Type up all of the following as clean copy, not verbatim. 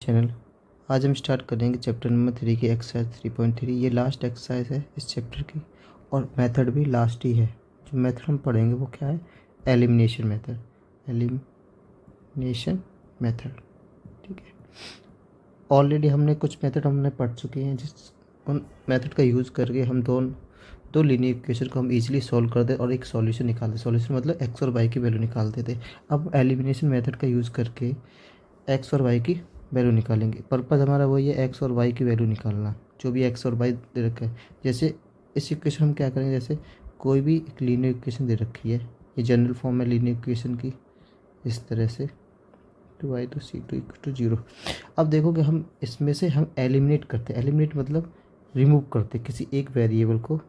Channel. आज हम start करेंगे चैप्टर नंबर 3 की एक्सरसाइज 3.3। ये लास्ट एक्सरसाइज है इस चैप्टर की और मेथड भी लास्ट ही है। जो मेथड हम पढ़ेंगे वो क्या है? Elimination method. एलिमिनेशन मेथड, ठीक है। ऑलरेडी हमने कुछ मेथड पढ़ चुके हैं, जिस उन मेथड का यूज़ करके हम दो लीनियर इक्वेशन को हम इजीली सॉल्व कर दे और एक सॉल्यूशन निकालते। सॉल्यूशन मतलब एक्स और वाई की वैल्यू निकालते थे। अब एलिमिनेशन मेथड का यूज़ करके एक्स और वाई की वैल्यू निकालेंगे। पर्पज़ हमारा वही है, एक्स और वाई की वैल्यू निकालना, जो भी एक्स और वाई दे रखा है। जैसे इस इक्वेशन हम क्या करेंगे, जैसे कोई भी एक लीनियर इक्वेशन दे रखी है, ये जनरल फॉर्म है लीनियर इक्वेशन की, इस तरह से 2i तो c2 = 0। अब देखो कि हम इसमें से हम एलिमिनेट करते हैं। एलिमिनेट मतलब रिमूव करते किसी एक वेरिएबल को।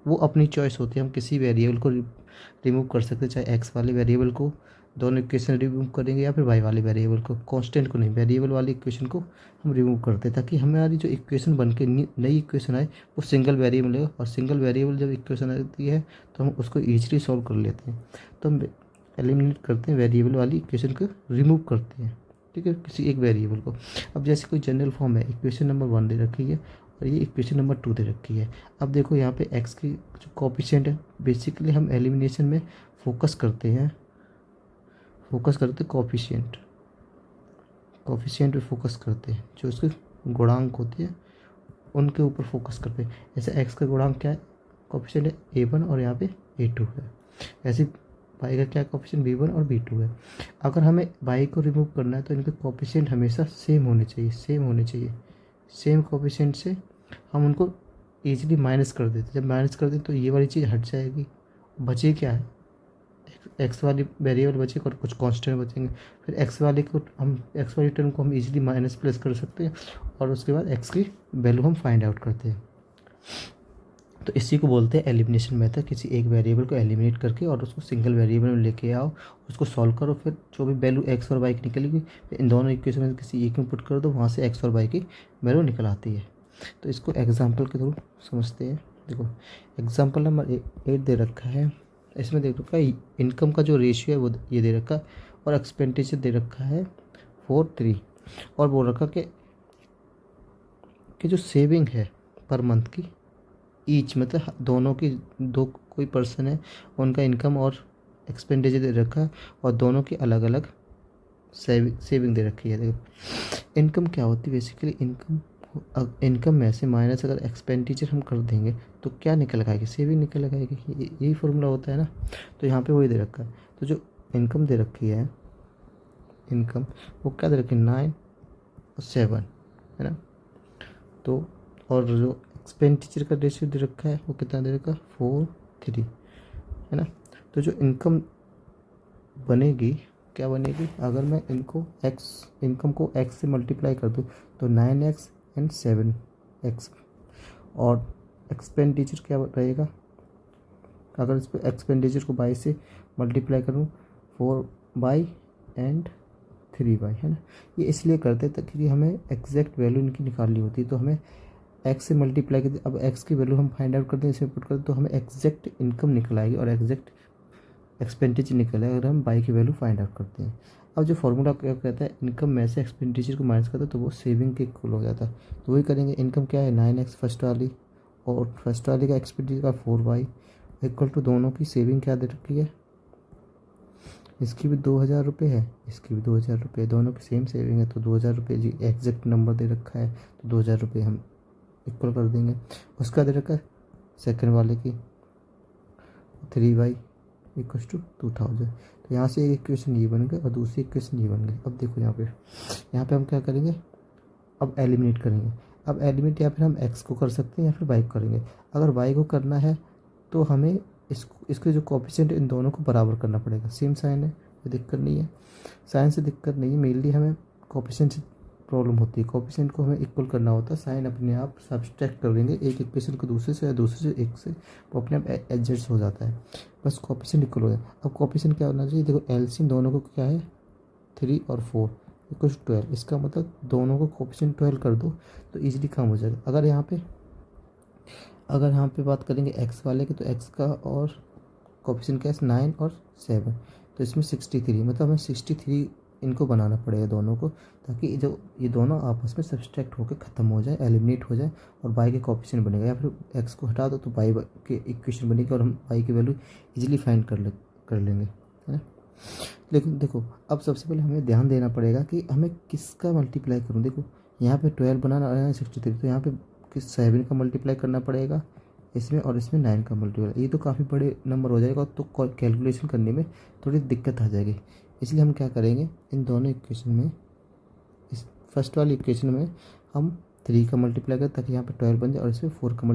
वो अपनी चॉइस होती है, हम किसी वेरिएबल को रिमूव कर सकते हैं, चाहे एक्स वाले वेरिएबल को दोनों इक्वेशन रिमूव करेंगे या फिर वाई वाले वेरिएबल को, कांस्टेंट को नहीं, वेरिएबल वाली इक्वेशन को हम रिमूव करते हैं, ताकि हमारी जो इक्वेशन बन के नई इक्वेशन आए वो सिंगल वेरिएबल है। और सिंगल वेरिएबल जब इक्वेशन आती है तो हम उसको ईजिली सॉल्व कर लेते हैं। तो हम एलिमिनेट करते हैं, वेरिएबल वाली इक्वेशन को रिमूव करते हैं, ठीक है, किसी एक वेरिएबल को। अब जैसे कोई जनरल फॉर्म है, इक्वेशन नंबर 1 दे रखी है और ये इक्वेशन नंबर 2 दे रखी है। अब देखो यहाँ पे एक्स की जो कोफिशिएंट है, बेसिकली हम एलिमिनेशन में फोकस करते कोफिशिएंट पे फोकस करते हैं, जो उसके गुणांक होते हैं उनके ऊपर फोकस करते हैं। जैसे एक्स का गुणांक क्या है, कोफिशिएंट है a1 और यहाँ पे a2 है। ऐसे वाई का क्या कोफिशिएंट b1 और b2 है। अगर हमें वाई को रिमूव करना है तो इनके कोफिशिएंट हमेशा सेम होने चाहिए। सेम कोफिशिएंट से हम उनको ईजिली माइनस कर देते। जब माइनस कर दें तो ये वाली चीज़ हट जाएगी। बचे क्या है, एक्स वाली वेरिएबल बचेगी और कुछ कांस्टेंट बचेंगे। फिर एक्स वाले टर्म को हम इजीली माइनस प्लस कर सकते हैं और उसके बाद एक्स की वैल्यू हम फाइंड आउट करते हैं। तो इसी को बोलते हैं एलिमिनेशन मेथड। किसी एक वेरिएबल को एलिमिनेट करके और उसको सिंगल वेरिएबल में लेके आओ, उसको सॉल्व करो, फिर जो भी वैल्यू एक्स और वाई की निकलेगी फिर इन दोनों इक्वेशन में किसी एक में पुट कर दो, वहाँ से एक्स और वाई की वैल्यू निकल आती है। तो इसको एग्जाम्पल के थ्रू समझते हैं। देखो एग्जाम्पल नंबर 8 दे रखा है। इसमें देख रखा है इनकम का जो रेशियो है वो ये दे रखा है और एक्सपेंडिचर दे रखा है 4-3 और बोल रखा कि जो सेविंग है पर मंथ की ईच, मतलब दोनों की, दो कोई पर्सन है उनका इनकम और एक्सपेंडिचर दे रखा है और दोनों की अलग अलग सेविंग दे रखी है। देखो इनकम क्या होती है, बेसिकली इनकम में से माइनस अगर एक्सपेंडिचर हम कर देंगे तो क्या निकल आएगी, सेविंग निकल आएगी। यही फॉर्मूला होता है ना। तो यहाँ पे वही दे रखा है। तो जो इनकम दे रखी है, इनकम वो क्या दे रखी है, 9 और 7 है ना। तो और जो एक्सपेंडिचर का रेशियो दे रखा है वो कितना दे रखा है, 4-3 है ना। तो जो इनकम बनेगी, क्या बनेगी, अगर मैं इनकम को x से मल्टीप्लाई कर दूँ तो 9x एंड 7x। और एक्सपेंडिचर क्या रहेगा, अगर इस पर एक्सपेंडिचर को y से मल्टीप्लाई करूँ 4y एंड 3y है ना। ये इसलिए करते हैं ताकि हमें एग्जैक्ट वैल्यू इनकी निकालनी होती है। तो हमें x से मल्टीप्लाई करते, अब x की वैल्यू हम फाइंड आउट करते हैं, इसमें पुट करते हैं तो हमें एग्जैक्ट इनकम निकल आएगी और एग्जैक्ट एक्सपेंडिचर निकल आएगा अगर हम बाई की वैल्यू फाइंड आउट करते हैं। अब जो फॉर्मूला क्या कहता है, इनकम में से एक्सपेंडिचर को माइनस करता है तो वो सेविंग के इक्वल हो जाता है। तो वही करेंगे। इनकम क्या है, 9x फर्स्ट वाली और फर्स्ट वाली का एक्सपेंडिचर का 4y इक्वल टू दोनों की सेविंग क्या दे रखी है, इसकी भी 2000 रुपये है, इसकी भी 2000 रुपये, दोनों की सेम सेविंग है तो 2000 रुपये जी एग्जैक्ट नंबर दे रखा है तो 2000 रुपये हम इक्वल कर देंगे। उसका दे रखा है सेकेंड वाले की 3y = 2000। तो यहाँ से एक इक्वेशन ये बन गई और दूसरी इक्वेशन ये बन गई। अब देखो यहाँ पे हम क्या करेंगे, अब एलिमिनेट करेंगे। अब एलिमिनेट या फिर हम x को कर सकते हैं या फिर y को करेंगे। अगर y को करना है तो हमें इसके जो कोफिशिएंट इन दोनों को बराबर करना पड़ेगा। सेम साइन है, कोई दिक्कत नहीं है, साइन से दिक्कत नहीं है। मेनली हमें कोफिशिएंट से प्रॉब्लम होती है। कोफिशिएंट को हमें इक्वल करना होता है, साइन अपने आप सब्सट्रैक्ट कर देंगे एक इक्वेशन को दूसरे से या दूसरे से एक से, वो अपने आप एडजस्ट हो जाता है। बस कोफिशिएंट इक्वल हो जाए। अब कोफिशिएंट क्या होना चाहिए, देखो एलसीएम दोनों को क्या है 3 और 4 = 12। इसका मतलब दोनों को कोफिशिएंट 12 कर दो तो ईजिली काम हो जाएगा। अगर यहाँ पे बात करेंगे एक्स वाले की तो एक्स का और कोफिशिएंट क्या है 9 और 7, तो इसमें 63, मतलब हमें 63 इनको बनाना पड़ेगा दोनों को, ताकि जो ये दोनों आपस में सब्सट्रैक्ट होकर ख़त्म हो जाए, एलिमिनेट हो जाए और y के कोएफिशिएंट बनेगा। या फिर x को हटा दो तो y के इक्वेशन बनेगी और हम y की वैल्यू इजीली फाइंड कर लेंगे, है ना। लेकिन देखो अब सबसे पहले हमें ध्यान देना पड़ेगा कि हमें किसका मल्टीप्लाई करूँ। देखो यहाँ पे 12 बनाना है 63, तो यहाँ पे किस 7 का मल्टीप्लाई करना पड़ेगा इसमें, और इसमें 9 का मल्टीप्लाई। ये तो काफ़ी बड़े नंबर हो जाएगा, तो कैलकुलेशन करने में थोड़ी दिक्कत आ जाएगी। इसलिए हम क्या करेंगे, इन दोनों इक्वेशन में, इस फर्स्ट वाली इक्वेशन में हम 3 का मल्टीप्लाई करें ताकि यहाँ पे 12 बन जाए, और इसमें 4 का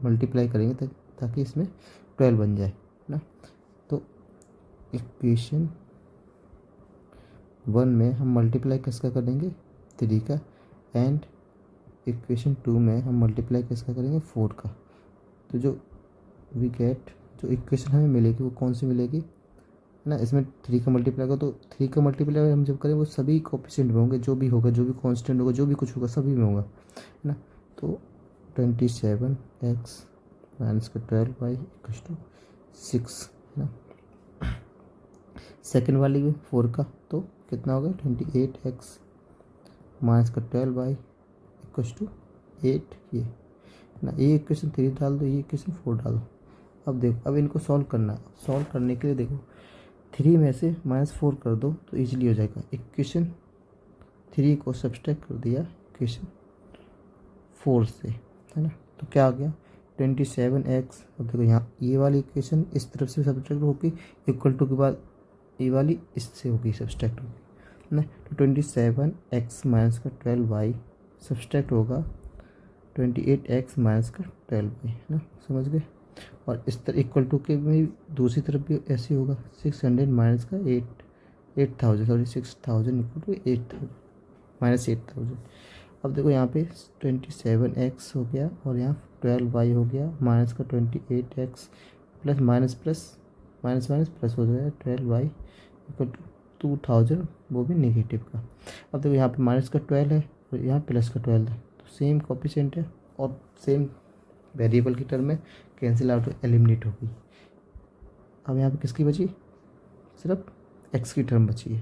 मल्टीप्लाई करेंगे ताकि इसमें 12 बन जाए ना। तो इक्वेशन 1 में हम मल्टीप्लाई किसका करेंगे, 3 का, एंड इक्वेशन 2 में हम मल्टीप्लाई किसका करेंगे, 4 का। तो जो वी गेट, जो इक्वेशन हमें मिलेगी वो कौन सी मिलेगी ना, इसमें 3 का मल्टीप्लाई का, तो 3 का मल्टीप्लाई हम जब करें वो सभी कोएफिशिएंट में होंगे, जो भी होगा, जो भी कांस्टेंट होगा, जो भी कुछ होगा सभी में होगा, है ना। तो 27x माइनस का 12y इक्वल्स टू 6, है ना। सेकेंड वाली में 4 का, तो कितना होगा 28x माइनस का 12y इक्वल्स टू 8, ये ना। ये इक्वेशन 3 डाल दो, ये इक्वेशन 4 डाल दो। अब देखो, अब इनको सॉल्व करना है। सॉल्व करने के लिए देखो 3 में से -4 कर दो तो इजीली हो जाएगा। इक्वेशन 3 को सब्सट्रैक्ट कर दिया इक्वेशन 4 से, है ना। तो क्या आ गया 27x। अब देखो यहाँ ये वाली इक्वेशन इस तरफ से सब्सट्रैक्ट होगी, इक्वल टू के बाद ये वाली इससे होगी सब्सट्रैक्ट होगी, है ना। तो 27x माइनस का 12y सब्सट्रैक्ट होगा 28x माइनस का 12y, है ना, समझ गए। और इस तरह इक्वल टू के में दूसरी तरफ भी ऐसे होगा 600 माइनस का 8000 सॉरी 6000 इक्वल टू 8000 माइनस 8000। अब देखो यहाँ पे 27x हो गया और यहाँ 12y हो गया माइनस का 28x plus minus plus minus minus plus हो जाएगा 12y इक्वल टू 2000, वो भी नेगेटिव का। अब देखो यहाँ पे माइनस का 12 है और यहाँ प्लस का 12 है, तो सेम कोएफिशिएंट है और सेम वेरिएबल की टर्म में कैंसिल आउट एलिमिनेट होगी। अब यहाँ पे किसकी बची, सिर्फ x की टर्म बची है।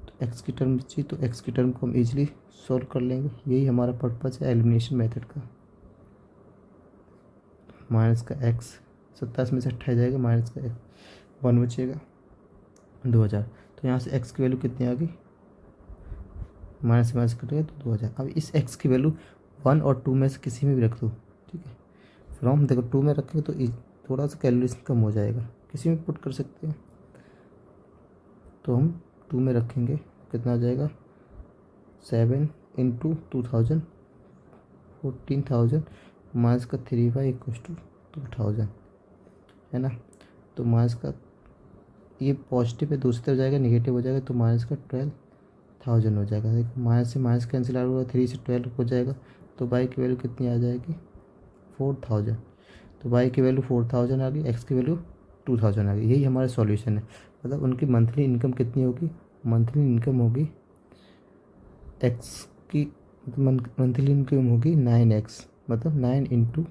तो x की टर्म बची, तो x की टर्म को हम इजीली सॉल्व कर लेंगे। यही हमारा पर्पज़ है एलिमिनेशन मेथड का। माइनस का x 27 में से 28 जाएगा, माइनस का 1 बचेगा 2000। तो यहाँ से x की वैल्यू कितनी आ गई, माइनस माइनस कटेगा तो 2000। अब इस x की वैल्यू 1 और 2 में से किसी में भी रख दो, ठीक है। फ्रॉम देखो 2 में रखेंगे तो थोड़ा सा कैलकुलेशन कम हो जाएगा, किसी में पुट कर सकते हैं। तो हम 2 में रखेंगे, कितना आ जाएगा 7 इंटू 2000 14,000 माइनस का 3y इक्वल्स टू 2000, है ना। तो माइनस का ये पॉजिटिव है, दूसरी तरफ जाएगा नेगेटिव हो जाएगा, तो माइनस का 12,000 हो जाएगा। देखो माइनस से माइनस कैंसिल आउट होगा, 3 से 12 हो जाएगा, तो y की वैल्यू कितनी आ जाएगी 4000। तो y की वैल्यू 4000 आ गई, x की वैल्यू 2000 आ गई। यही हमारा सॉल्यूशन है। मतलब उनकी मंथली इनकम कितनी होगी, मंथली इनकम होगी x की, मंथली इनकम होगी 9x, मतलब 9 इंटू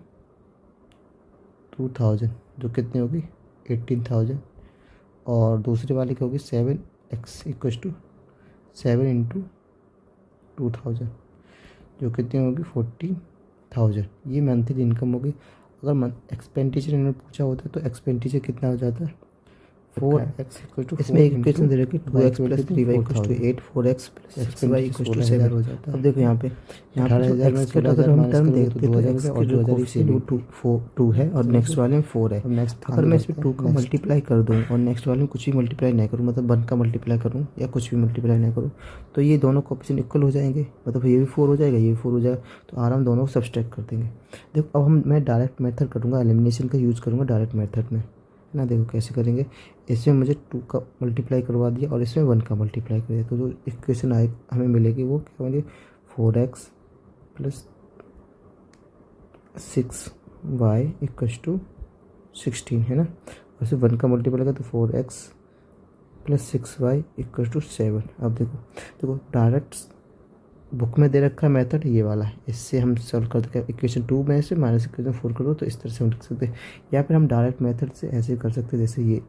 2000 जो कितनी होगी 18,000, और दूसरी वाली की होगी 7x इक्वल टू 7 इंटू 2000 जो कितनी होगी 14,000। ये मंथली इनकम होगी। अगर एक्सपेंडिचर इन्होंने पूछा होता तो एक्सपेंडिचर कितना हो जाता है 4x इक्वल टू, इसमें एक इक्वेशन दे रखी 2x plus 3y equal to 8, 4x plus 6y equal to 7 हो जाता है। अब देखो यहाँ पे 18,000 में से अगर हम टर्म देखते हैं तो x की जो कोएफिशिएंट वो 2 है और नेक्स्ट वाले में 4 है। अगर मैं इसमें 2 का मल्टीप्लाई कर दूँ और नेक्स्ट वाले में कुछ भी मल्टीप्लाई नहीं करूँ, मतलब 1 का मल्टीप्लाई करूँ या कुछ भी मल्टीप्लाई नहीं करूँ, तो ये दोनों कोएफिशिएंट इक्वल हो जाएंगे, मतलब ये भी 4 हो जाएगा, ये भी 4 हो जाएगा। तो आराम दोनों को सब्सट्रैक्ट कर देंगे। देखो अब मैं डायरेक्ट मेथड करूँगा, एलिमिनेशन का यूज़ करूँगा डायरेक्ट मेथड में, है ना। देखो कैसे करेंगे, इसमें मुझे 2 का मल्टीप्लाई करवा दिया और इसमें 1 का मल्टीप्लाई कर दिया, तो जो इक्वेशन आए हमें मिलेगी वो क्या बनेगी 4x plus 6y equals to 16, है ना। और इसमें 1 का मल्टीप्लाई करें तो 4x plus 6y equals to 7। अब देखो डायरेक्ट बुक में दे रखा मेथड ये वाला है, इससे हम सॉल्व कर देंगे। इक्वेशन 2 में से माइनस इक्वेशन 4 कर दो, तो इस तरह से हम लिख सकते हैं, या फिर हम डायरेक्ट मेथड से ऐसे कर सकते हैं जैसे ये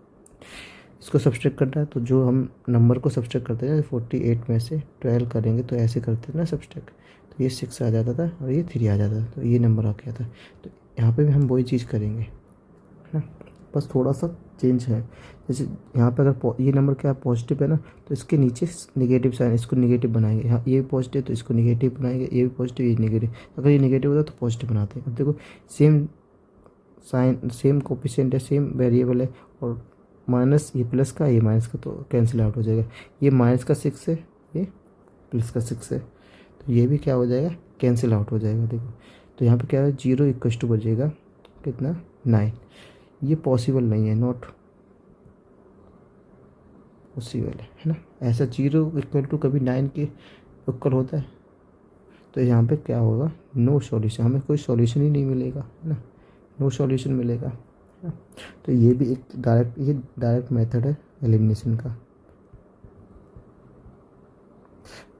इसको सब्सट्रैक्ट करना है, तो जो हम नंबर को सब्सट्रैक्ट करते हैं 48 में से 12 करेंगे तो ऐसे करते हैं ना सब्सट्रैक्ट, तो ये 6 आ जाता था और ये 3 आ जाता था, तो ये नंबर आ गया था। तो यहाँ पे भी हम वही चीज़ करेंगे, है ना, बस थोड़ा सा चेंज है। जैसे यहाँ पे अगर ये नंबर क्या पॉजिटिव है ना, तो इसके नीचे नेगेटिव साइन, इसको नेगेटिव बनाएंगे। यहाँ ये पॉजिटिव तो इसको नेगेटिव बनाएंगे, ये भी पॉजिटिव ये नेगेटिव, अगर ये नेगेटिव होता तो पॉजिटिव बनाते हैं। अब देखो सेम साइन, सेम कोफिशिएंट है, सेम वेरिएबल है, और माइनस ये प्लस का ये माइनस का तो कैंसिल आउट हो जाएगा। ये माइनस का 6 है, ये प्लस का 6 है, तो ये भी क्या हो जाएगा, कैंसिल आउट हो जाएगा। देखो तो यहाँ पे क्या है, 0 इक्वल टू बचेगा कितना, 9। ये पॉसिबल नहीं है, नॉट पॉसिबल है ना। ऐसा 0 इक्वल टू कभी 9 के इक्वल होता है, तो यहाँ पे क्या होगा, नो सॉल्यूशन, हमें कोई सॉल्यूशन ही नहीं मिलेगा, है ना, नो सॉल्यूशन मिलेगा, है ना। तो ये भी एक डायरेक्ट मेथड है एलिमिनेशन का।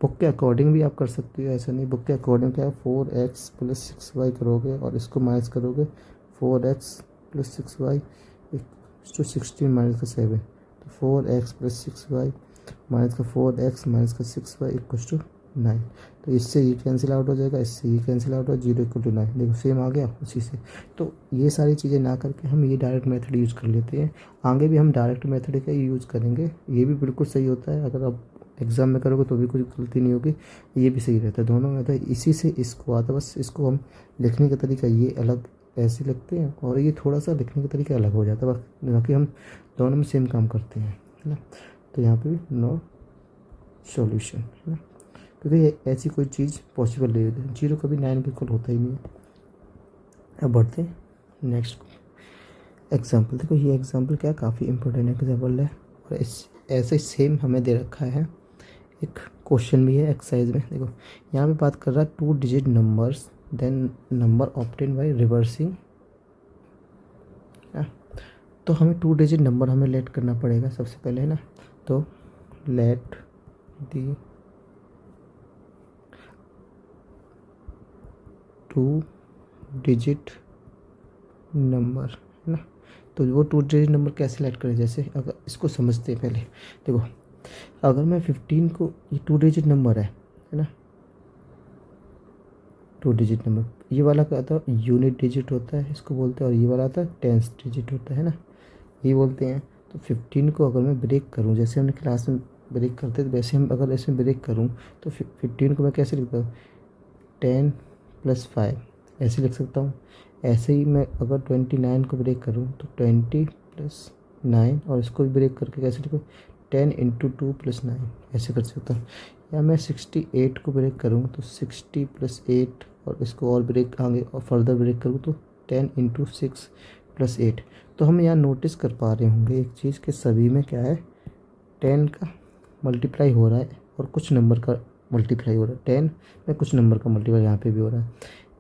बुक के अकॉर्डिंग भी आप कर सकते हो, ऐसा नहीं, बुक के अकॉर्डिंग क्या है, 4x प्लस 6y करोगे और इसको माइनस करोगे, 4x plus 6y to 16 minus का 7, तो 4x प्लस 6y माइनस का 4x माइनस का 6y इक्वल टू 9। तो इससे ये कैंसिल आउट हो जाएगा, इससे ये कैंसिल आउट हो, 0 इक्वल टू 9, देखो सेम आ गया उसी से। तो ये सारी चीज़ें ना करके हम ये डायरेक्ट मेथड यूज़ कर लेते हैं। आगे भी हम डायरेक्ट मेथड का यूज़ करेंगे, ये भी बिल्कुल सही होता है। अगर आप एग्ज़ाम में करोगे तो भी कुछ गलती नहीं होगी, ये भी सही रहता है, दोनों में। तो इसी से इसको आता, बस इसको हम लिखने का तरीका ये अलग ऐसे लिखते हैं और ये थोड़ा सा लिखने का तरीका अलग हो जाता है, बस बाकी हम दोनों में सेम काम करते हैं, है ना। तो यहाँ पे भी नो सॉल्यूशन, है ना, क्योंकि ऐसी कोई चीज़ पॉसिबल नहीं होती, 0 कभी 9 बिल्कुल होता ही नहीं है। अब बढ़ते हैं नेक्स्ट एग्जाम्पल। देखो ये एग्जाम्पल क्या काफ़ी इंपॉर्टेंट एग्जाम्पल है, और इस ऐसे सेम हमें दे रखा है, एक क्वेश्चन भी है एक्सरसाइज में। देखो यहाँ पे बात कर रहा है 2 digit numbers then number obtain by reversing. तो हमें 2 डिजिट नंबर हमें लेट करना पड़ेगा सबसे पहले, है ना। तो लेट दी 2 डिजिट नंबर, है ना। तो वो 2 डिजिट नंबर कैसे लेट करें, जैसे अगर इसको समझते हैं पहले। देखो अगर मैं 15 को, ये 2 डिजिट नंबर है ना, 2 डिजिट नंबर, ये वाला क्या होता है, यूनिट डिजिट होता है इसको बोलते हैं, और ये वाला आता है 10th डिजिट होता है ना, ये बोलते हैं। तो 15 को अगर मैं ब्रेक करूं, जैसे हमने क्लास में ब्रेक करते थे वैसे हम अगर इसमें ब्रेक करूं, तो 15 को मैं कैसे लिखता हूँ, 10 + 5 ऐसे लिख सकता हूँ। ऐसे ही मैं अगर 29 को ब्रेक करूँ तो 20 + 9, और इसको भी ब्रेक करके कैसे लिखूँ, 10 × 2 + 9 ऐसे कर सकता हूँ। या मैं 68 को ब्रेक करूँ तो 60 + 8, और इसको और ब्रेक आगे और फर्दर ब्रेक करूँ तो 10 × 6 + 8। तो हम यहाँ नोटिस कर पा रहे होंगे एक चीज़ कि सभी में क्या है, 10 का मल्टीप्लाई हो रहा है और कुछ नंबर का मल्टीप्लाई हो रहा है। 10 में कुछ नंबर का मल्टीप्लाई यहाँ पे भी हो रहा है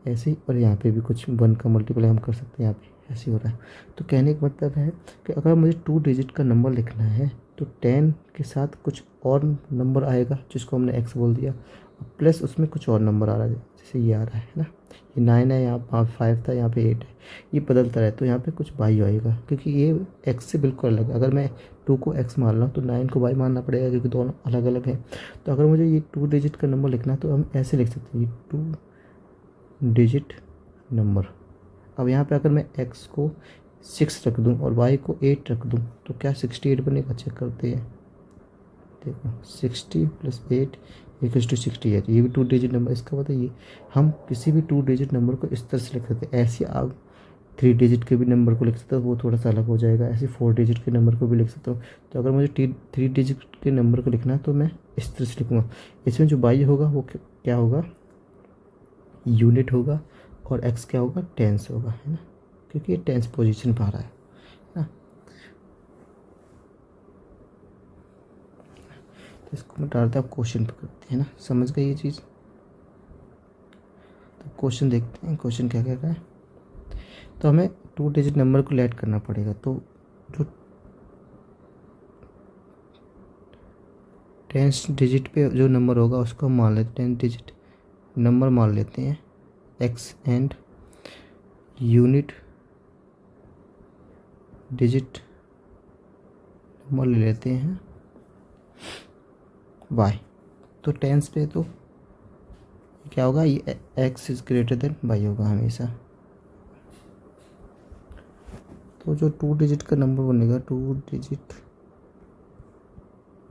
ऐसे ही, और यहाँ पे भी कुछ 1 का मल्टीप्लाई हम कर सकते हैं, यहाँ पे ऐसे ही हो रहा है। तो कहने का मतलब है कि अगर मुझे 2 डिजिट का नंबर लिखना है तो 10 के साथ कुछ और नंबर आएगा जिसको हमने x बोल दिया, प्लस उसमें कुछ और नंबर आ रहा है, जैसे ये आ रहा है ना, ये 9 है, यहाँ 5 था, यहाँ पे 8 है, ये बदलता रहे, तो यहाँ पे कुछ बाई आएगा, क्योंकि ये x से बिल्कुल अलग है। अगर मैं 2 को x मान रहा हूँ तो 9 को y मानना पड़ेगा, क्योंकि दोनों अलग अलग हैं। तो अगर मुझे ये 2 डिजिट का नंबर लिखना है तो हम ऐसे लिख सकते हैं, ये 2 डिजिट नंबर। अब यहाँ पे अगर मैं x को 6 रख दूँ और y को 8 रख दूँ तो क्या 68 बनेगा, चेक करते हैं। देखो 60 + 8 = 68, ये भी 2 डिजिट नंबर। इसका मतलब ये हम किसी भी 2 डिजिट नंबर को इस तरह से लिख सकते हैं। ऐसे आप 3 डिजिट के भी नंबर को लिख सकते हो, वो थोड़ा सा अलग हो जाएगा। ऐसे 4 डिजिट के नंबर को भी लिख सकता हूँ। तो अगर मुझे 3 डिजिट के नंबर को लिखना है तो मैं इस तरह से लिखूँगा। इसमें जो बाई होगा वो क्या होगा, यूनिट होगा, और एक्स क्या होगा, टेंस होगा, है ना, क्योंकि ये टेंस पोजीशन पर आ रहा है ना। तो इसको मैं डालते हैं, आप क्वेश्चन पे करते हैं ना, समझ गए ये चीज़। तो क्वेश्चन देखते हैं, क्वेश्चन क्या कह रहा है। तो हमें 2 डिजिट नंबर को लेट करना पड़ेगा, तो जो 10th डिजिट पे जो नंबर होगा उसको हम मान लेते हैं, 10 डिजिट नंबर मान लेते हैं x, and unit digit number ले लेते हैं y। तो टेंस पे तो क्या होगा, ये x is greater than y होगा हमेशा। तो जो 2 डिजिट का नंबर बनेगा, 2 डिजिट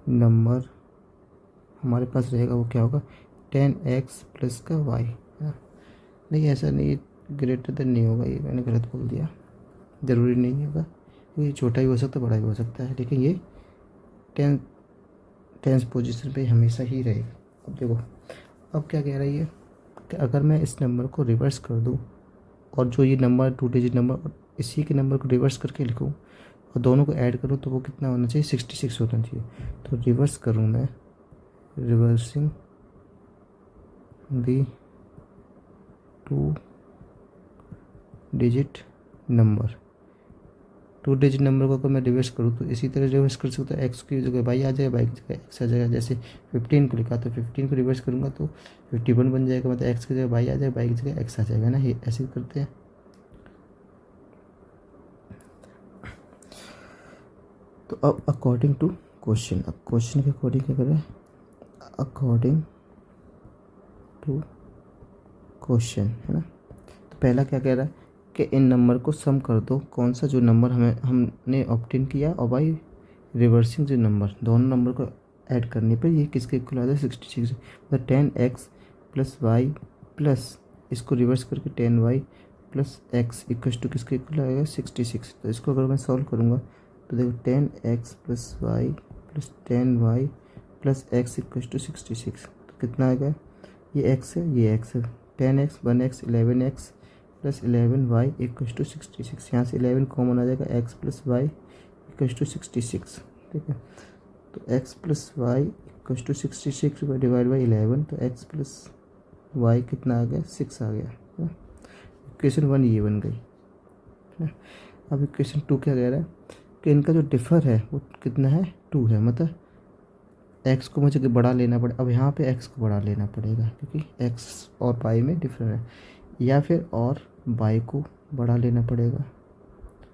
नंबर हमारे पास रहेगा, वो क्या होगा 10x प्लस का y है ना। नहीं ऐसा नहीं, ग्रेटर देन नहीं होगा, ये मैंने गलत बोल दिया, ज़रूरी नहीं होगा, ये छोटा भी हो सकता है बड़ा भी हो सकता है, लेकिन ये टेंस पोजीशन पे हमेशा ही रहेगा। अब देखो अब क्या कह रही है कि अगर मैं इस नंबर को रिवर्स कर दूं और जो ये नंबर 2 डिजिट नंबर और इसी के नंबर को रिवर्स करके लिखूं और दोनों को ऐड करूं तो वो कितना होना चाहिए, 66 होना चाहिए। तो रिवर्स करूं मैं, रिवर्सिंग दी 2 डिजिट नंबर, 2 डिजिट नंबर को अगर मैं रिवर्स करूँ तो इसी तरह रिवर्स कर सकता हूँ, एक्स की जगह वाई आ जाएगा, वाई की जगह एक्स आ जाएगा। जैसे 15 को लिखा तो 15 को रिवर्स करूँगा तो 51 बन जाएगा, मतलब एक्स की जगह वाई आ जाएगा, वाई की जगह एक्स आ जाएगा ना, ये ऐसे करते हैं। तो अब अकॉर्डिंग टू क्वेश्चन, अब क्वेश्चन के अकॉर्डिंग क्या करें, अकॉर्डिंग टू क्वेश्चन है ना। तो पहला क्या कह रहा है कि इन नंबर को सम कर दो, कौन सा जो नंबर हमने ऑब्टेन किया और बाई रिवर्सिंग जो नंबर, दोनों नंबर को ऐड करने पर ये किसके इक्वल आ जाए 66, मतलब 10x प्लस वाई प्लस इसको रिवर्स करके 10y plus x equal to किसके इक्वल आएगा 66। तो इसको अगर मैं सॉल्व करूँगा तो देखो 10x plus y plus 10y plus x equal to 66, तो कितना आएगा, ये x है ये x है, 10x 1x 11x plus 11y equal to 66, यहाँ से 11 कॉमन आ जाएगा, x plus y equal to 66, ठीक है। तो x plus y equal to 66 divide by 11, तो x प्लस वाई कितना आ गया 6 आ गया, है ना। इक्वेशन 1 ये बन गई, है ना। अब इक्वेशन 2 क्या कह रहा है कि इनका जो डिफ़र है वो कितना है 2 है, मतलब x को मुझे बड़ा लेना पड़े, अब यहाँ पे x को बड़ा लेना पड़ेगा क्योंकि x और y में डिफर है, या फिर और y को बड़ा लेना पड़ेगा,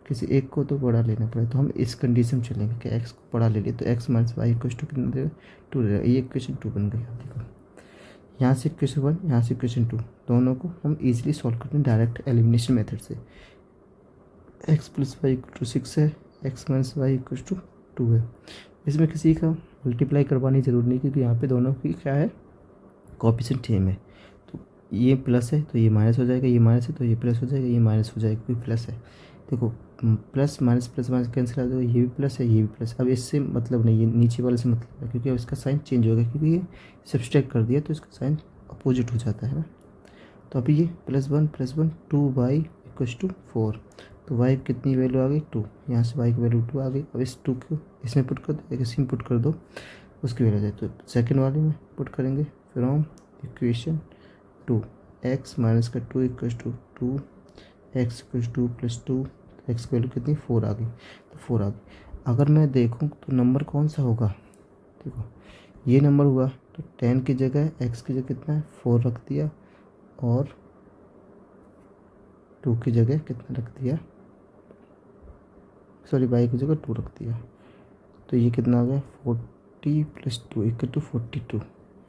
किसी एक को तो बड़ा लेना पड़ेगा। तो हम इस कंडीशन में चलेंगे कि x को बड़ा ले लिए तो x minus y equal to कितना देगा 2 देगा, ये इक्वेशन 2 बन गई। देखो यहाँ से इक्वेशन 1 यहाँ से इक्वेशन 2, दोनों को हम इजीली सॉल्व करते हैं डायरेक्ट एलिमिनेशन मेथड से। x plus y equal to 6 है, x minus y equal to 2 है। इसमें किसी का मल्टीप्लाई करवानी ज़रूरी नहीं क्योंकि यहाँ पे दोनों की क्या है कोएफिशिएंट सेम है। तो ये प्लस है तो ये माइनस हो जाएगा, ये माइनस है तो ये प्लस हो जाएगा, ये माइनस हो जाएगा क्योंकि प्लस है। देखो प्लस माइनस कैंसिल आ जाएगा, ये भी प्लस है ये भी प्लस। अब इससे मतलब नहीं, ये नीचे वाले से मतलब है क्योंकि अब इसका साइन चेंज होगा क्योंकि ये सब्सट्रैक्ट कर दिया तो इसका साइन अपोजिट हो जाता है ना। तो अभी ये +1 2y इक्वल टू 4, तो y कितनी वैल्यू आ गई 2, यहाँ से y की वैल्यू 2 आ गई। अब इस 2 को इसमें पुट कर दो, इसी में पुट कर दो, उसकी वैल्यू आ जाए। तो सेकंड वाले में पुट करेंगे फ्रॉम इक्वेशन 2 x माइनस का 2 equal to 2 x equal to plus 2, x की वैल्यू कितनी 4 आ गई, तो 4 आ गई। अगर मैं देखूँ तो नंबर कौन सा होगा, देखो ये नंबर हुआ तो 10 की जगह x की जगह कितना है 4 रख दिया और 2 की जगह कितना रख दिया, सॉरी y की जगह 2 रख दिया। तो ये कितना आ गया 40 प्लस 2 इक्वल टू 42,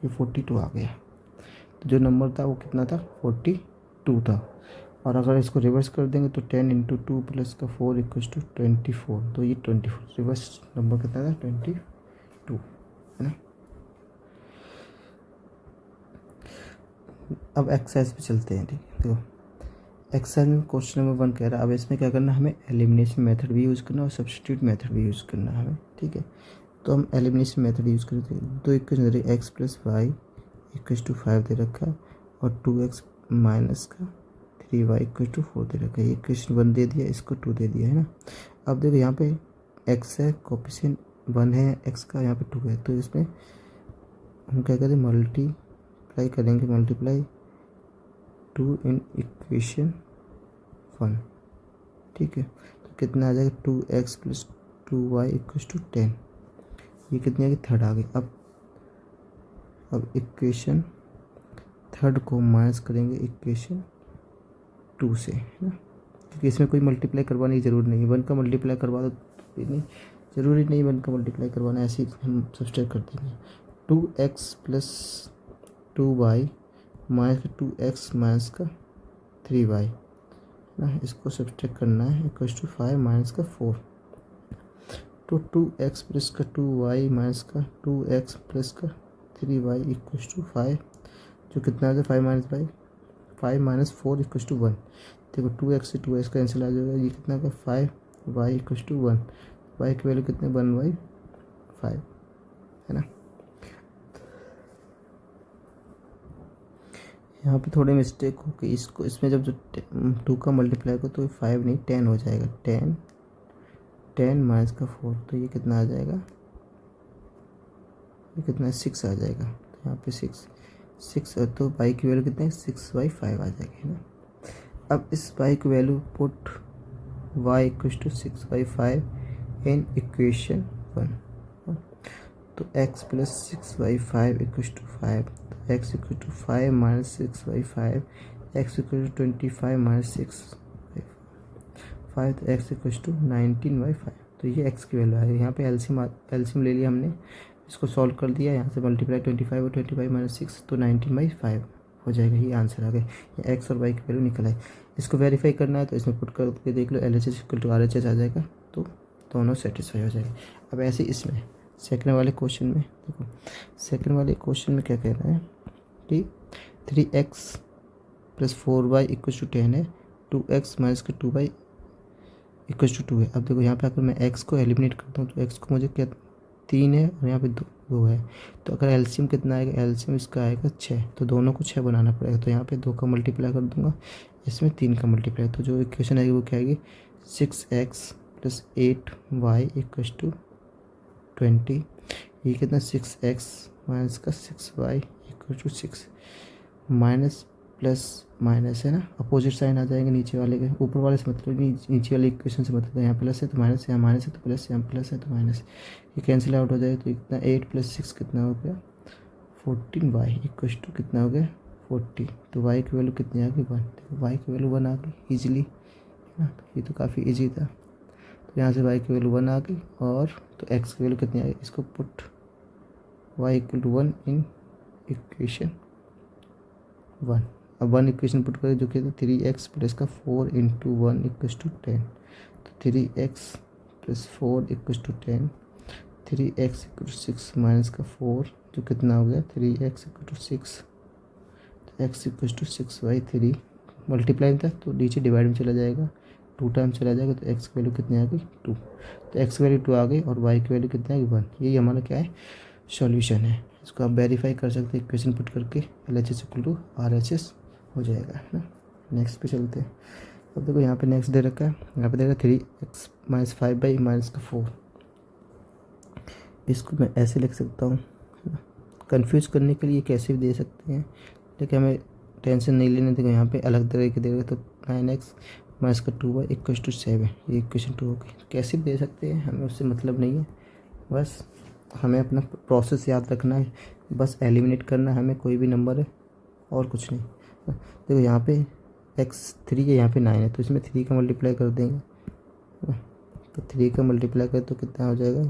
ये 42 आ गया। तो जो नंबर था वो कितना था 42 था। और अगर इसको रिवर्स कर देंगे तो 10 इंटू 2 प्लस का 4 इक्वल टू 24, तो ये 24 रिवर्स नंबर कितना था 22, है ना। अब एक्सरसाइज पे चलते हैं, ठीक है। देखो एक्सरसाइज में क्वेश्चन नंबर 1 कह रहा है, अब इसमें क्या करना है हमें एलिमिनेशन मेथड भी यूज़ करना है और सब्स्टिट्यूट मेथड भी यूज़ करना है हमें, ठीक है। तो हम एलिमिनेशन मेथड यूज़ करते हैं। दो इक्वेशन दे रही x plus y equal to 5 दे रखा और 2x माइनस का 3y इक्वल टू 4 दे रखा है। ये इक्वेशन 1 दे दिया, इसको 2 दे दिया, है ना। अब देखो यहाँ पे x है, कोएफिशिएंट 1 है x का, यहाँ पे 2 है, तो इसमें हम क्या करें मल्टीप्लाई करेंगे, मल्टीप्लाई 2 इन इक्वेशन 1, ठीक है। तो कितना आ जाएगा 2x plus 2y equal to 10, ये कितनी आ गई थर्ड आ गई। अब इक्वेशन थर्ड को माइनस करेंगे इक्वेशन 2 से, है ना, क्योंकि इसमें कोई मल्टीप्लाई करवाने की ज़रूरत नहीं है। 1 का मल्टीप्लाई करवा दो तो नहीं, ज़रूरी नहीं 1 का मल्टीप्लाई करवाना, ऐसे ही हम सब्सट्रैक्ट कर देंगे। 2x प्लस 2y माइनस का 2x माइनस का 3y ना, इसको सब्सट्रैक्ट करना है, इक्वल टू 5 माइनस का 4। तो 2x प्लस का 2y माइनस का 2x प्लस का 3y इक्वल टू 5, जो कितना आ गया 5 माइनस 5 माइनस 4 इक्वल टू 1। देखो 2x से 2x कैंसिल आ जाएगा, ये कितना का 5y इक्वल टू 1, y की वैल्यू कितने 1/5 है ना। यहाँ पे थोड़ी मिस्टेक हो कि इसको इसमें जब जो 2 का मल्टीप्लाई को तो 5 नहीं 10 हो जाएगा, 10 माइनस का 4, तो ये कितना आ जाएगा, ये कितना 6 आ जाएगा। तो यहाँ पे 6 तो y की वैल्यू कितने 6/5 आ जाएगी है ना। अब इस y की value put y equal to 6/5 in equation 1। तो x प्लस 6/5 इक्वल टू 5, तो x equal to 5 minus 6/5, x equal to 25 minus 6/5, तो x इक्वल टू 19/5। तो ये x की वैल्यू है। यहाँ पे एलसीएम ले लिया हमने, इसको सॉल्व कर दिया, यहाँ से मल्टीप्लाई 25 और 25 माइनस 6 तो 19/5 हो जाएगा। ये आंसर आ गया, ये x और y की वैल्यू निकल आई। इसको वेरीफाई करना है तो इसमें पुट करके देख लो, LHS इक्वल टू RHS आ जाएगा, तो दोनों सेटिस्फाई हो जाएंगे। अब ऐसे इसमें सेकंड वाले क्वेश्चन में देखो, सेकंड वाले क्वेश्चन में क्या कह रहा है कि 3x plus 4y equal to 10 है, 2x माइनस का 2y इक्वल टू 2 है। अब देखो यहाँ पे अगर मैं x को एलिमिनेट करता हूँ तो x को मुझे क्या 3 है और यहाँ पे 2 है, तो अगर एलसीएम कितना आएगा, एलसीएम इसका आएगा 6, तो दोनों को 6 बनाना पड़ेगा। तो यहाँ पे 2 का मल्टीप्लाई कर दूंगा, इसमें 3 का मल्टीप्लाई, तो जो इक्वेशन आएगी वो क्या आएगी 6x plus 8y equal to 20। ये कितना 6x माइनस का 6y equal to 6, minus plus minus है ना, अपोजिट साइन आ जाएंगे नीचे वाले के, ऊपर वाले से मतलब नहीं, नीचे वाले इक्वेशन से मतलब, यहाँ प्लस है तो माइनस, यहाँ माइनस है तो प्लस, यहाँ प्लस है तो माइनस, ये कैंसिल आउट हो जाएगा। तो इतना 8 प्लस 6 कितना हो गया 14y इक्वल टू कितना हो गया 40। तो y की वैल्यू कितनी आ गई 1, तो y की वैल्यू 1 आ गई ईजिली है ना, ये तो काफ़ी ईजी था। तो यहाँ से y की वैल्यू 1 आ गई, और तो x की वैल्यू कितनी आ गई, इसको put y equal to 1 in equation 1। अब 1 इक्वेशन पुट करें जो कि 3x प्लस का 4 इंटू 1 इक्वल टू 10, तो 3x plus 4 equal to 10, 3x equal to 6 minus का 4 जो कितना हो गया 3x इक्वल टू 6, तो x इक्वल टू 6/3 मल्टीप्लाई था तो नीचे डिवाइड में चला जाएगा, 2 टाइम चला जाएगा, तो x की वैल्यू कितनी आ गई 2, तो x की वैल्यू 2 आ गई और y की वैल्यू कितनी आ गई 1। यही हमारा क्या है सॉल्यूशन है। इसको आप वेरीफाई कर सकते हैं, इक्वेशन पुट करके LHS इक्वल टू RHS हो जाएगा है ना। नेक्स्ट पे चलते हैं। अब देखो यहाँ पे नेक्स्ट दे रखा है, यहाँ पे दे रखा 3x माइनस 5 माइनस का 4, इसको मैं ऐसे लिख सकता हूँ, कंफ्यूज करने के लिए कैसे भी दे सकते हैं, लेकिन हमें टेंशन नहीं लेने। देखो यहाँ पे अलग तरह के दे रहे, तो 9x माइनस का 2y इक्वल टू 7, ये इक्वेशन 2 होगी। कैसे भी दे सकते हैं, हमें उससे मतलब नहीं है, बस हमें अपना प्रोसेस याद रखना है, बस एलिमिनेट करना है हमें कोई भी नंबर है और कुछ नहीं। देखो यहाँ पे x 3 है, यहाँ पे 9 है, तो इसमें 3 का मल्टीप्लाई कर देंगे, तो 3 का मल्टीप्लाई करें तो कितना हो जाएगा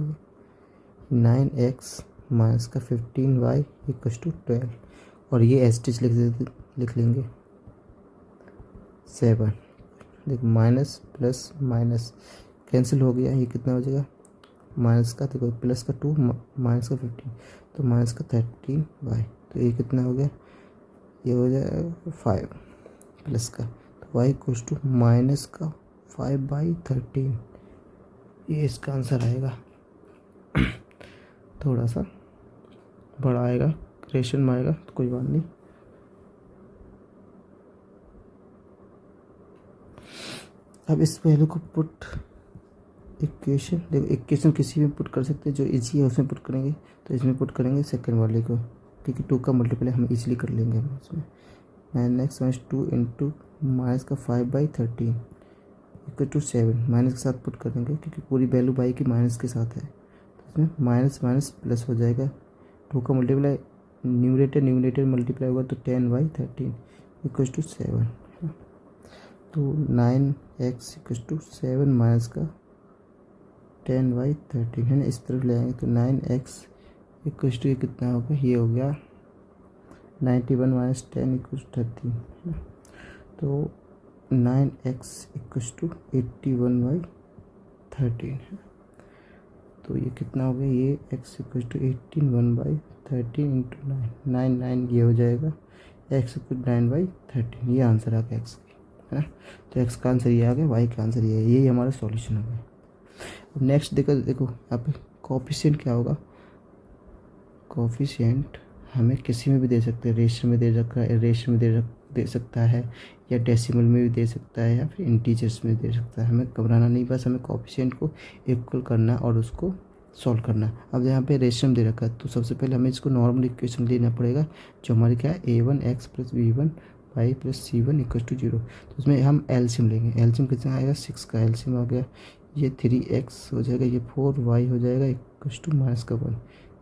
9x माइनस का 15y इक्वल टू 12, और ये एस्टिच लिख लेंगे 7। देखो माइनस प्लस माइनस कैंसिल हो गया, ये कितना हो जाएगा माइनस का, देखो प्लस का 2 माइनस का 15, तो माइनस का 13y, तो ये कितना हो गया, ये हो जाएगा 5 प्लस का, तो y इक्वल टू माइनस का 5/13, ये इसका आंसर आएगा। थोड़ा सा बड़ा आएगा, क्रेशन में आएगा तो कोई बात नहीं। अब इस वैल्यू को पुट इक्वेशन, देखो इक्वेशन किसी में पुट कर सकते हैं, जो इजी है उसमें पुट करेंगे, तो इसमें पुट करेंगे सेकंड वाले को, क्योंकि 2 का मल्टीप्लाई हम इजीली कर लेंगे हम इसमें। 9x माइनस 2 इंटू माइनस का 5/13 इक्वल टू 7, माइनस के साथ पुट करेंगे क्योंकि पूरी वैल्यू बाई की माइनस के साथ है, तो इसमें माइनस माइनस प्लस हो जाएगा। 2 का मल्टीप्लाई न्यूमरेटर मल्टीप्लाई होगा तो 10/13 इक्वल टू 7, तो 9x इक्वल टू 7 माइनस का 10/13 है ना, इस तरफ ले आएंगे तो 9x इक्वल्स टू ये कितना होगा, ये हो गया 91 माइनस 10 इक्वल्स 13 है ना। तो 9x इक्वल्स टू 81/13 है। तो ये कितना हो गया, ये x इक्वल्स टू 1/13 इंटू 9 ये हो जाएगा x इक्वल 9/13। ये आंसर आ गया x की, है ना। तो x का आंसर ये आ गया, y का आंसर ये है। यही हमारा सॉल्यूशन हो गया। अब नेक्स्ट देखो यहाँ पे कोफिशिएंट क्या होगा। कोफिशिएंट हमें किसी में भी दे सकते हैं, रेशियो में दे रखा है, रेशियो में दे सकता है, या डेसिमल में भी दे सकता है, या फिर इंटीजर्स में दे सकता है। हमें घबराना नहीं, बस हमें कोफिशिएंट को इक्वल करना और उसको सॉल्व करना। अब यहाँ पे रेशियो में दे रखा है तो सबसे पहले हमें इसको नॉर्मल इक्वेशन लेना पड़ेगा, जो हमारी क्या है a1x plus b1y plus c1 equal to 0। तो उसमें हम एलसीएम लेंगे। एलसीएम कितना आएगा, 6 का एलसीएम आ गया, ये 3x हो जाएगा, ये 4y हो जाएगा इक्वल टू माइनस का 1।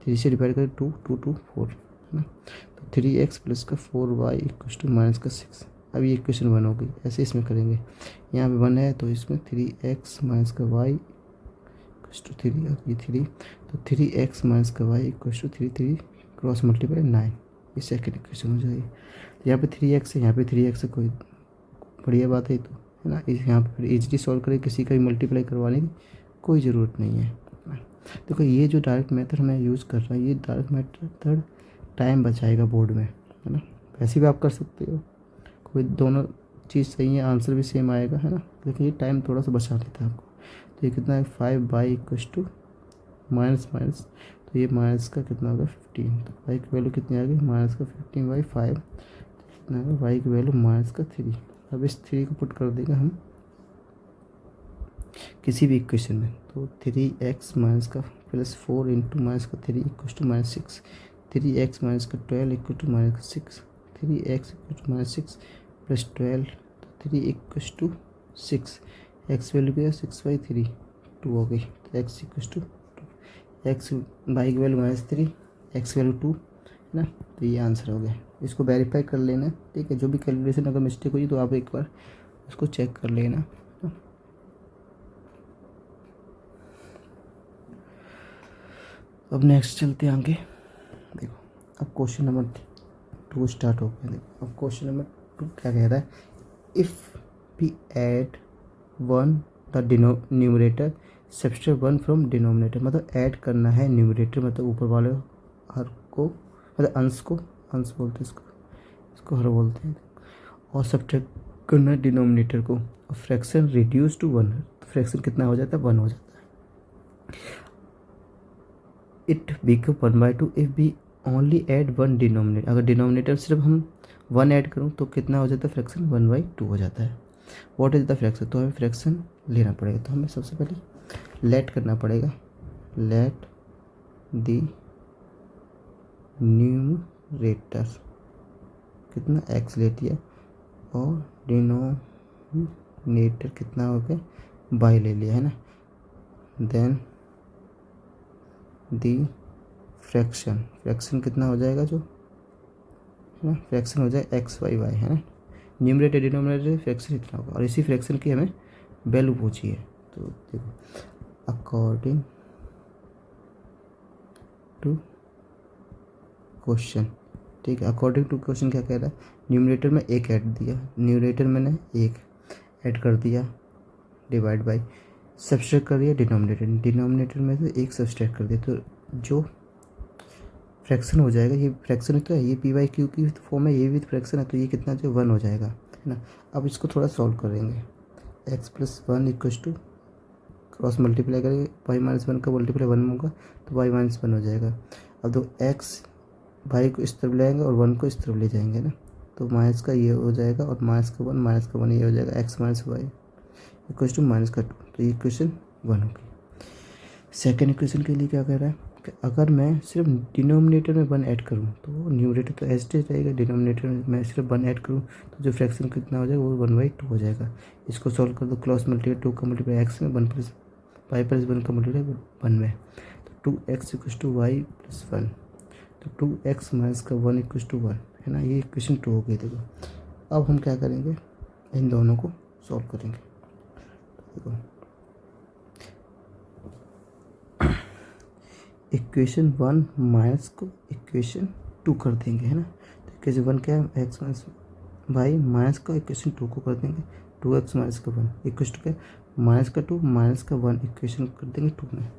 3 से डिवाइड करें 2 2 2 4 है ना। तो 3x प्लस का 4y इक्वल टू माइनस का 6। अब ये इक्वेशन 1 हो गई। ऐसे इसमें करेंगे, यहाँ पे 1 है तो इसमें 3x माइनस का y इक्वल टू 3 और ये 3, तो 3x माइनस का y equal to 3 cross multiply 9। ये सेकेंड इक्वेशन हो जाएगी। तो यहाँ पे 3x है, यहाँ पे 3x है, कोई बढ़िया बात है, तो है ना। इस यहाँ पर इजीली सॉल्व करें, किसी का भी मल्टीप्लाई करवाने की कोई ज़रूरत नहीं है। देखो ये जो डायरेक्ट मेथड मैं यूज़ कर रहा हूँ, ये डायरेक्ट मेथड टाइम बचाएगा बोर्ड में, है ना। वैसे भी आप कर सकते हो, कोई दोनों चीज़ सही है, आंसर भी सेम आएगा, है ना। लेकिन ये टाइम थोड़ा सा बचा लेता है आपको। तो ये कितना है, 5y equal to minus minus, तो ये माइनस का कितना होगा 15। तो y की वैल्यू कितनी आ गई, माइनस का 15/5 कितना है, y की वैल्यू माइनस का 3। अब इस 3 को पुट कर देंगे हम किसी भी इक्वेशन में। तो 3x माइनस का प्लस 4 इंटू माइनस का 3 equal to minus 6। 3x minus का 12 इक्वल टू माइनस का 6। 3x equal to minus 6 plus 12, तो 3 इक्वल टू 6। x वैल्यू क्या है, 6/3 2 हो गई। तो x equal to 2, x y की वैल्यू -3, x वैल्यू 2, है ना। तो ये आंसर हो गया। इसको वेरीफाई कर लेना, ठीक है। जो भी कैलकुलेशन अगर मिस्टेक हुई तो आप एक बार उसको चेक कर लेना। अब नेक्स्ट चलते हैं आगे। देखो अब क्वेश्चन नंबर 2 स्टार्ट हो गया। देखो अब क्वेश्चन नंबर 2 क्या कह रहा है, if we add 1 the numerator subtract 1 from denominator. मतलब ऐड करना है न्यूमरेटर, मतलब ऊपर वाले हर को, मतलब अंश को, अंश बोलते हैं इसको हर बोलते हैं, और सब्ट्रैक्ट करना है डिनोमिनेटर को, और फ्रैक्शन रिड्यूस टू 1। तो फ्रैक्शन कितना हो जाता है, 1 हो जाता है। It become 1/2 if we only add 1 denominator. अगर डिनोमिनेटर सिर्फ हम 1 ऐड करूँ तो कितना हो जाता है, फ्रैक्शन 1/2 हो जाता है। व्हाट इज द फ्रैक्शन, तो हमें फ्रैक्शन लेना पड़ेगा। तो हमें सबसे पहले लेट करना पड़ेगा, लेट द न्यूमरेटर कितना x ले लिया, और डिनोमिनेटर कितना हो गया, y ले लिया, है ना। देन दी फ्रैक्शन कितना हो जाएगा, जो है ना, फ्रैक्शन हो जाए x/y, है ना। न्यूमरेटर डिनोमिनेटर फ्रैक्शन इतना होगा, और इसी फ्रैक्शन की हमें वैल्यू पूछी है। तो देखो अकॉर्डिंग टू क्वेश्चन, ठीक है। अकॉर्डिंग टू क्वेश्चन क्या कह रहा है, न्यूमरेटर में 1 ऐड दिया, न्यूमरेटर मैंने 1 ऐड कर दिया, डिवाइड बाई सब्सट्रैक्ट कर दिया डिनोमिनेटर में से 1 सब्सट्रैक्ट कर दिया, तो जो फ्रैक्शन हो जाएगा, ये फ्रैक्शन तो है, ये p/q की फॉर्म है, ये भी फ्रैक्शन है, तो ये कितना जो 1 हो जाएगा, है ना। अब इसको थोड़ा सॉल्व करेंगे। x plus 1 equal to cross multiply करेंगे, y-1 का मल्टीप्लाई 1 होगा तो y-1 हो जाएगा। अब तो x y को इस तरफ ले आएंगे और 1 को इस तरफ ले जाएंगे ना, तो माइनस का ये हो जाएगा, और माइनस का 1 ये हो जाएगा, x minus y equal to -2। तो ये इक्वेशन 1 होगी। सेकेंड इक्वेशन के लिए क्या कह रहा है कि अगर मैं सिर्फ डिनोमिनेटर में 1 ऐड करूँ तो न्यूमरेटर तो एज इट इज रहेगा, डिनोमिनेटर में मैं सिर्फ 1 ऐड करूँ तो जो फ्रैक्शन कितना हो जाएगा वो 1/2 हो जाएगा। इसको सॉल्व कर दो, क्रॉस मल्टीप्लाई 2 का मल्टीप्लाई x में, 1 प्लस y प्लस 1 का मल्टीप्लाई 1 में, तो 2x equal to y plus 1, तो 2x माइनस का 1 इक्वल टू 1, है ना। ये इक्वेशन 2 हो गई। देखो अब हम क्या करेंगे, इन दोनों को सॉल्व करेंगे। देखो इक्वेशन 1 माइनस को इक्वेशन 2 कर देंगे, है ना। तो इक्वेशन 1 क्या है, एक्स माइनस वाई माइनस का इक्वेशन 2 को कर देंगे 2x माइनस का 1 इक्वेशन टू क्या, माइनस का 2 माइनस का 1 इक्वेशन कर देंगे 2 में।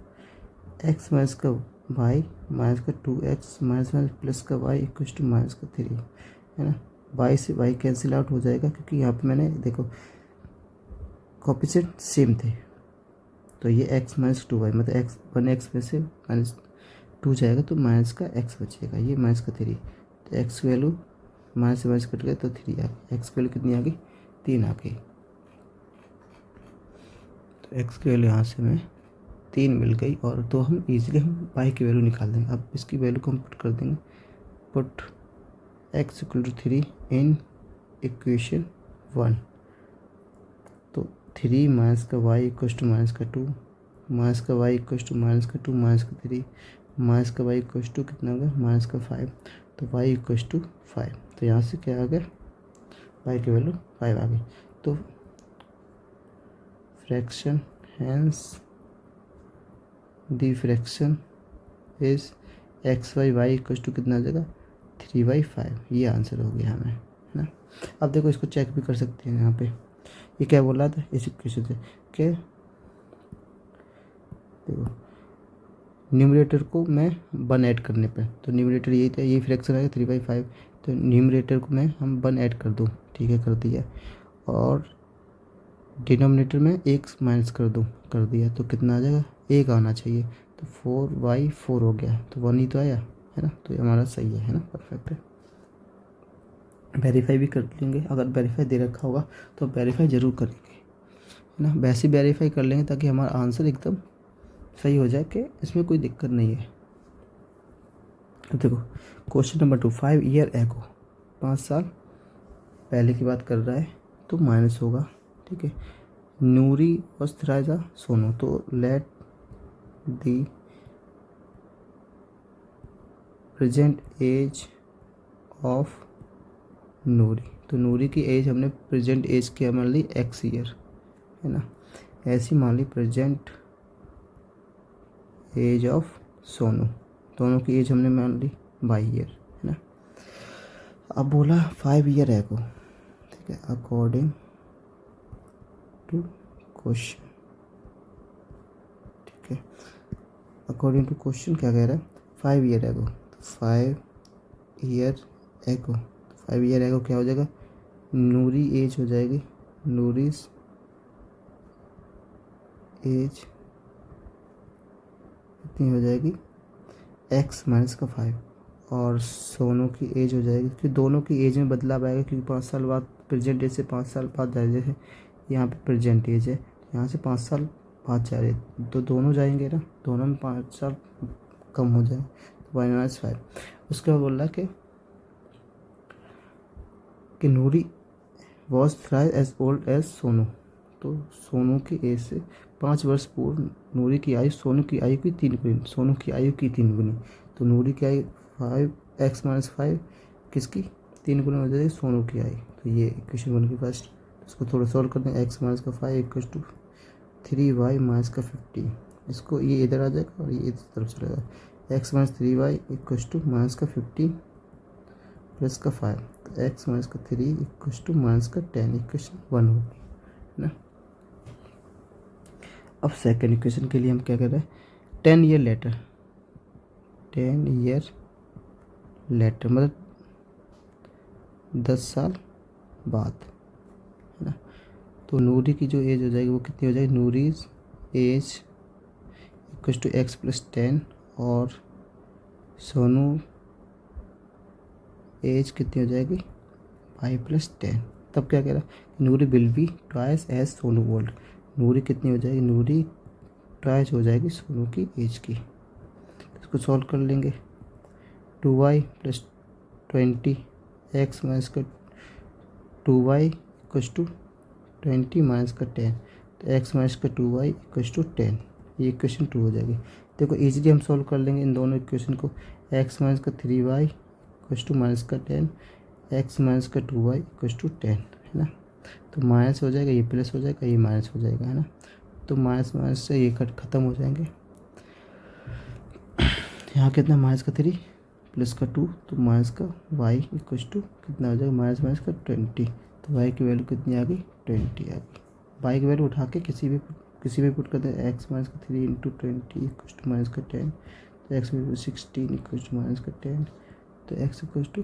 एक्स माइनस का वाई माइनस का 2x माइनस माइनस प्लस का वाई इक्वेशन टू माइनस का 3, है ना। वाई से वाई कैंसिल आउट हो जाएगा क्योंकि यहाँ पे मैंने देखो कोएफिशिएंट सेम थे, तो ये x माइनस 2y मतलब x 1x में से माइनस 2 जाएगा तो माइनस का x बचेगा, ये माइनस का 3, तो x की वैल्यू माइनस से माइनस कट गया तो 3 आ गई, x की वैल्यू कितनी आ गई 3 आ गई। तो x की वैल्यू यहाँ से हमें 3 मिल गई, और तो हम इजीली हम y की वैल्यू निकाल देंगे। अब इसकी वैल्यू को हम पुट कर देंगे, put x equal to 3 in equation 1, तो 3 माइनस का y इक्वल टू माइनस का 2 माइनस का y इक्वल टू माइनस का 2 माइनस का 3 माइनस का y इक्वल टू कितना होगा माइनस का 5, तो y इक्वल टू 5, तो यहाँ से क्या आ गया y की वैल्यू 5 आ गई। तो fraction hence the fraction is x y y equal to कितना आ जाएगा 3/5, ये आंसर हो गया हमें, है ना। अब देखो इसको चेक भी कर सकते हैं, यहाँ पे ये क्या बोल रहा था इस इक्वेशन से कि देखो न्यूमरेटर को मैं 1 ऐड करने पे, तो न्यूमरेटर यही था, यही फ्रैक्शन आएगा 3/5, तो न्यूमरेटर को मैं हम 1 ऐड कर दूँ, ठीक है कर दिया, और डिनोमिनेटर में 1 माइनस कर दिया, तो कितना आ जाएगा 1 आना चाहिए, तो 4/4 हो गया, तो 1 ही तो आया, है ना। तो ये हमारा सही है ना, परफेक्ट है। वेरीफाई भी कर लेंगे, अगर वेरीफाई दे रखा होगा तो वेरीफाई ज़रूर करेंगे, है ना। वैसे वेरीफाई कर लेंगे ताकि हमारा आंसर एकदम सही हो जाए कि इसमें कोई दिक्कत नहीं है। अब देखो क्वेश्चन नंबर 2, 5 ईयर एगो, 5 साल पहले की बात कर रहा है, तो माइनस होगा, ठीक है। नूरी वस्त्राजा सोनू, तो let the present age of Noori, तो नूरी की एज हमने प्रेजेंट एज क्या मान ली x ईयर, है ना। ऐसी मान ली प्रेजेंट एज ऑफ सोनू, दोनों की एज हमने मान ली y ईयर, है ना। अब बोला 5 ईयर एगो, ठीक है, अकॉर्डिंग टू क्वेश्चन, ठीक है, अकॉर्डिंग टू क्वेश्चन क्या कह रहा है 5 year ago, 5 year ago, 5 year ago क्या हो जाएगा, नूरी एज हो जाएगी, नूरीज एज कितनी हो जाएगी x माइनस का 5, और सोनू की एज हो जाएगी, क्योंकि दोनों की एज में बदलाव आएगा, क्योंकि 5 साल बाद प्रेजेंट एज से 5 साल बाद जा रहे हैं, यहाँ पे प्रेजेंट एज है, यहाँ से 5 साल बाद जा रहे हैं, तो दोनों जाएंगे ना, दोनों में 5 साल कम हो जाए, तो -5। उसके बाद बोल रहा है कि Noori was thrice as old as Sonu, तो सोनू की एज से 5 वर्ष पूर्व नूरी की आयु सोनू की आयु की 3 गुनी, सोनू की आयु की 3 गुनी, तो नूरी की आयु 5x-5 किसकी 3 गुना हो जाएगी सोनू की आयु, तो ये इक्वेशन 1 की फर्स्ट, इसको थोड़ा सॉल्व करते हैं, x माइनस का 5 इक्वल टू 3y माइनस का 15, इसको ये इधर आ जाएगा और ये इस तरफ चला जाएगा, x minus 3y equal to minus का 15 प्लस का 5, तो x माइनस का 3 इक्वल टू माइनस का 10, इक्वेशन 1 होगी, है ना। अब सेकेंड इक्वेशन के लिए हम क्या कर रहे हैं 10 ईयर लेटर, 10 ईयर लेटर मतलब 10 साल बाद, है ना। तो नूरी की जो एज हो जाएगी वो कितनी हो जाएगी, Noori's age equal to x plus 10, और सोनू एज कितनी हो जाएगी 5 प्लस 10, तब क्या कह रहा है Noori will be twice age Sonu old, Noori कितनी हो जाएगी, नूरी ट्वाइस हो जाएगी सोनू की एज की, इसको सॉल्व कर लेंगे, 2y प्लस 20 x माइनस का 2y इक्वल टू 20 माइनस का 10, तो x माइनस का 2y इक्वल टू 10, ये इक्वेशन 2 हो जाएगी। देखो इजीली हम सॉल्व कर लेंगे इन दोनों इक्वेशन को, x माइनस का 3y इक्वल टू माइनस का 10, x माइनस का 2y इक्वल टू 10, है ना। तो माइनस हो जाएगा, ये प्लस हो जाएगा, ये माइनस हो जाएगा, है ना। तो माइनस माइनस से ये खत्म हो जाएंगे, यहाँ कितना माइनस का 3 प्लस का 2, तो माइनस का y इक्व टू कितना हो जाएगा माइनस माइनस का 20, तो y की वैल्यू कितनी आ गई 20 आ गई। y की वैल्यू उठा के किसी भी पुट करते हैं, x माइनस का 3 इंटू 20 इक्व टू माइनस का 10, तो x value 16 equal to minus का 10, तो x इक्व टू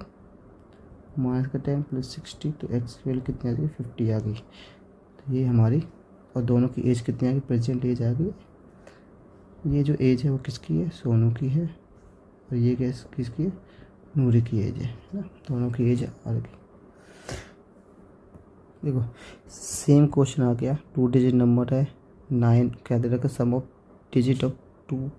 माइनस का 10 प्लस 60, तो x की वैल्यू कितनी आ गई 50 आ गई। तो ये हमारी, और दोनों की एज कितनी आ गई, प्रेजेंट एज आ गई। ये जो एज है वो किसकी है, सोनू की है, और ये किसकी है, नूरी की एज है ना, दोनों की एज आ गई। देखो सेम क्वेश्चन आ गया, 2 डिजिट नंबर है 9, क्या दे रखा, sum of digit of 2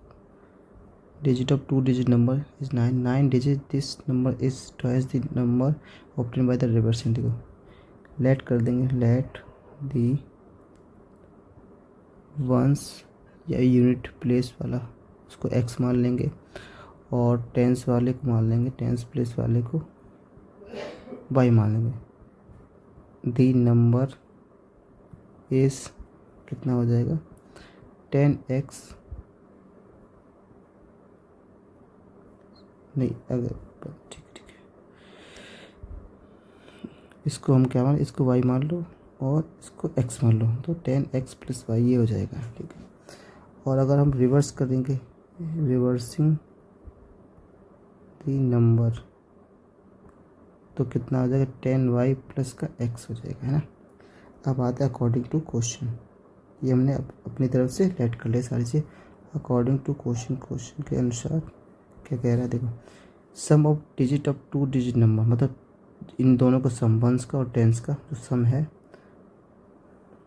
digit number is 9 digit, this number is twice the number obtain by the reversing. देखो लेट कर देंगे, लेट दी वंस या यूनिट प्लेस वाला उसको x मान लेंगे, और टेंस वाले को मान लेंगे, टेंस प्लेस वाले को y मान लेंगे। दी नंबर इज कितना हो जाएगा 10x, नहीं अगर ठीक है, इसको हम क्या मान, इसको y मान लो और इसको x मान लो, तो 10x प्लस y ये हो जाएगा, ठीक है। और अगर हम रिवर्स करेंगे, रिवर्सिंग दी नंबर, तो कितना हो जाएगा 10y प्लस का x हो जाएगा, है ना। अब आता है अकॉर्डिंग टू क्वेश्चन, ये हमने अपनी तरफ से लेट कर लिया सारी चीज़। अकॉर्डिंग टू क्वेश्चन के अनुसार क्या कह रहा है, देखो sum of digit of 2 digit number, मतलब इन दोनों का सम, वंस का और टेंस का जो सम है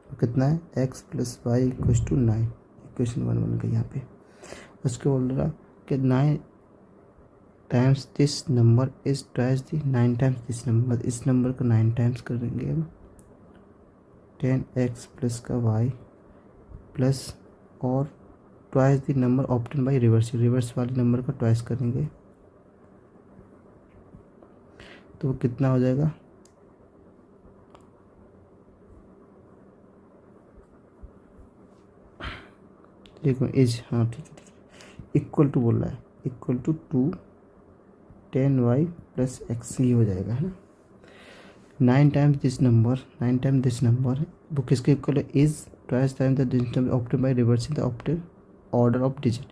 वो कितना है, x plus y equal to 9, equation 1 बन गई यहाँ पे। उसके बोल रहा कि 9 times this number is twice the, 9 times this number, इस नंबर को 9 टाइम्स कर देंगे हम, 10x प्लस का y प्लस और twice the number obtain by reverse वाले नंबर का ट्वाइस करेंगे, तो वो कितना हो जाएगा, देखो एज, हाँ ठीक है, इक्वल टू बोल रहा है, equal to 10y plus x, ये हो जाएगा, है ना। 9 टाइम्स दिस नंबर वो किसके इक्वल है, is twice time the digit number obtain by reversing the obtain order of digit,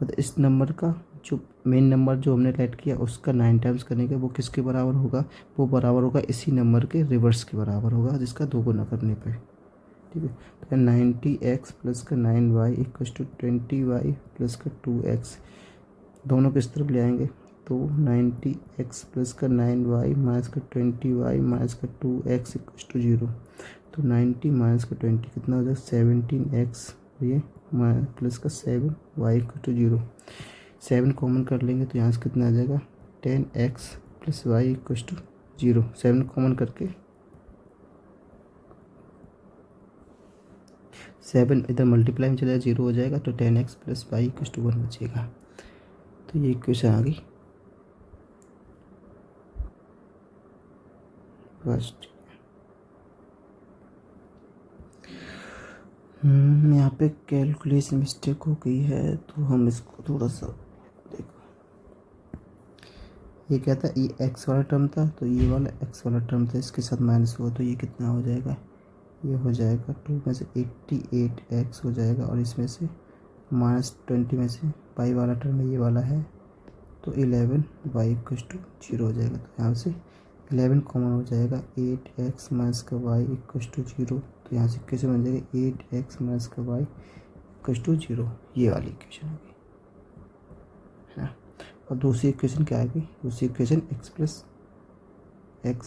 मतलब इस नंबर का जो मेन नंबर जो हमने लेट किया उसका 9 टाइम्स करने के वो किसके बराबर होगा, वो बराबर होगा इसी नंबर के रिवर्स के बराबर होगा, जिसका 2 गुना करने पे, ठीक है। तो 90x प्लस का 9y equal to 20y plus का 2x, दोनों को इस तरफ ले आएंगे, तो 90x प्लस का 9y माइनस का 20y माइनस का 2x इक्व टू 0, तो 90 माइनस का 20 कितना हो जाएगा 17x, ये प्लस का 7y इक्व टू 0, 7 कॉमन कर लेंगे तो यहाँ से कितना आ जाएगा 10x plus y equal to 0, 7 common करके 7 इधर मल्टीप्लाई में चला 0 हो जाएगा, तो 10x plus y equal to 1 बचेगा। तो ये इक्वेशन आ गई फर्स्ट। यहाँ पे कैलकुलेशन मिस्टेक हो गई है, तो हम इसको थोड़ा सा देखो, ये क्या था, ये x वाला टर्म था, तो ये वाला x वाला टर्म था, इसके साथ माइनस हुआ, तो ये कितना हो जाएगा, ये हो जाएगा 2 में से 88x हो जाएगा, और इसमें से -20 में से y वाला टर्म ये वाला है, तो 11y इक्व टू 0 हो जाएगा, तो यहाँ से 11 कॉमन हो जाएगा, 8x माइनस का y इक्व टू 0, तो यहाँ से कैसे बन जाएगा 8x माइनस का y इक्व टू 0, ये वाली इक्वेशन आ गई, है ना। और दूसरी इक्वेशन क्या आ गई, दूसरी equation x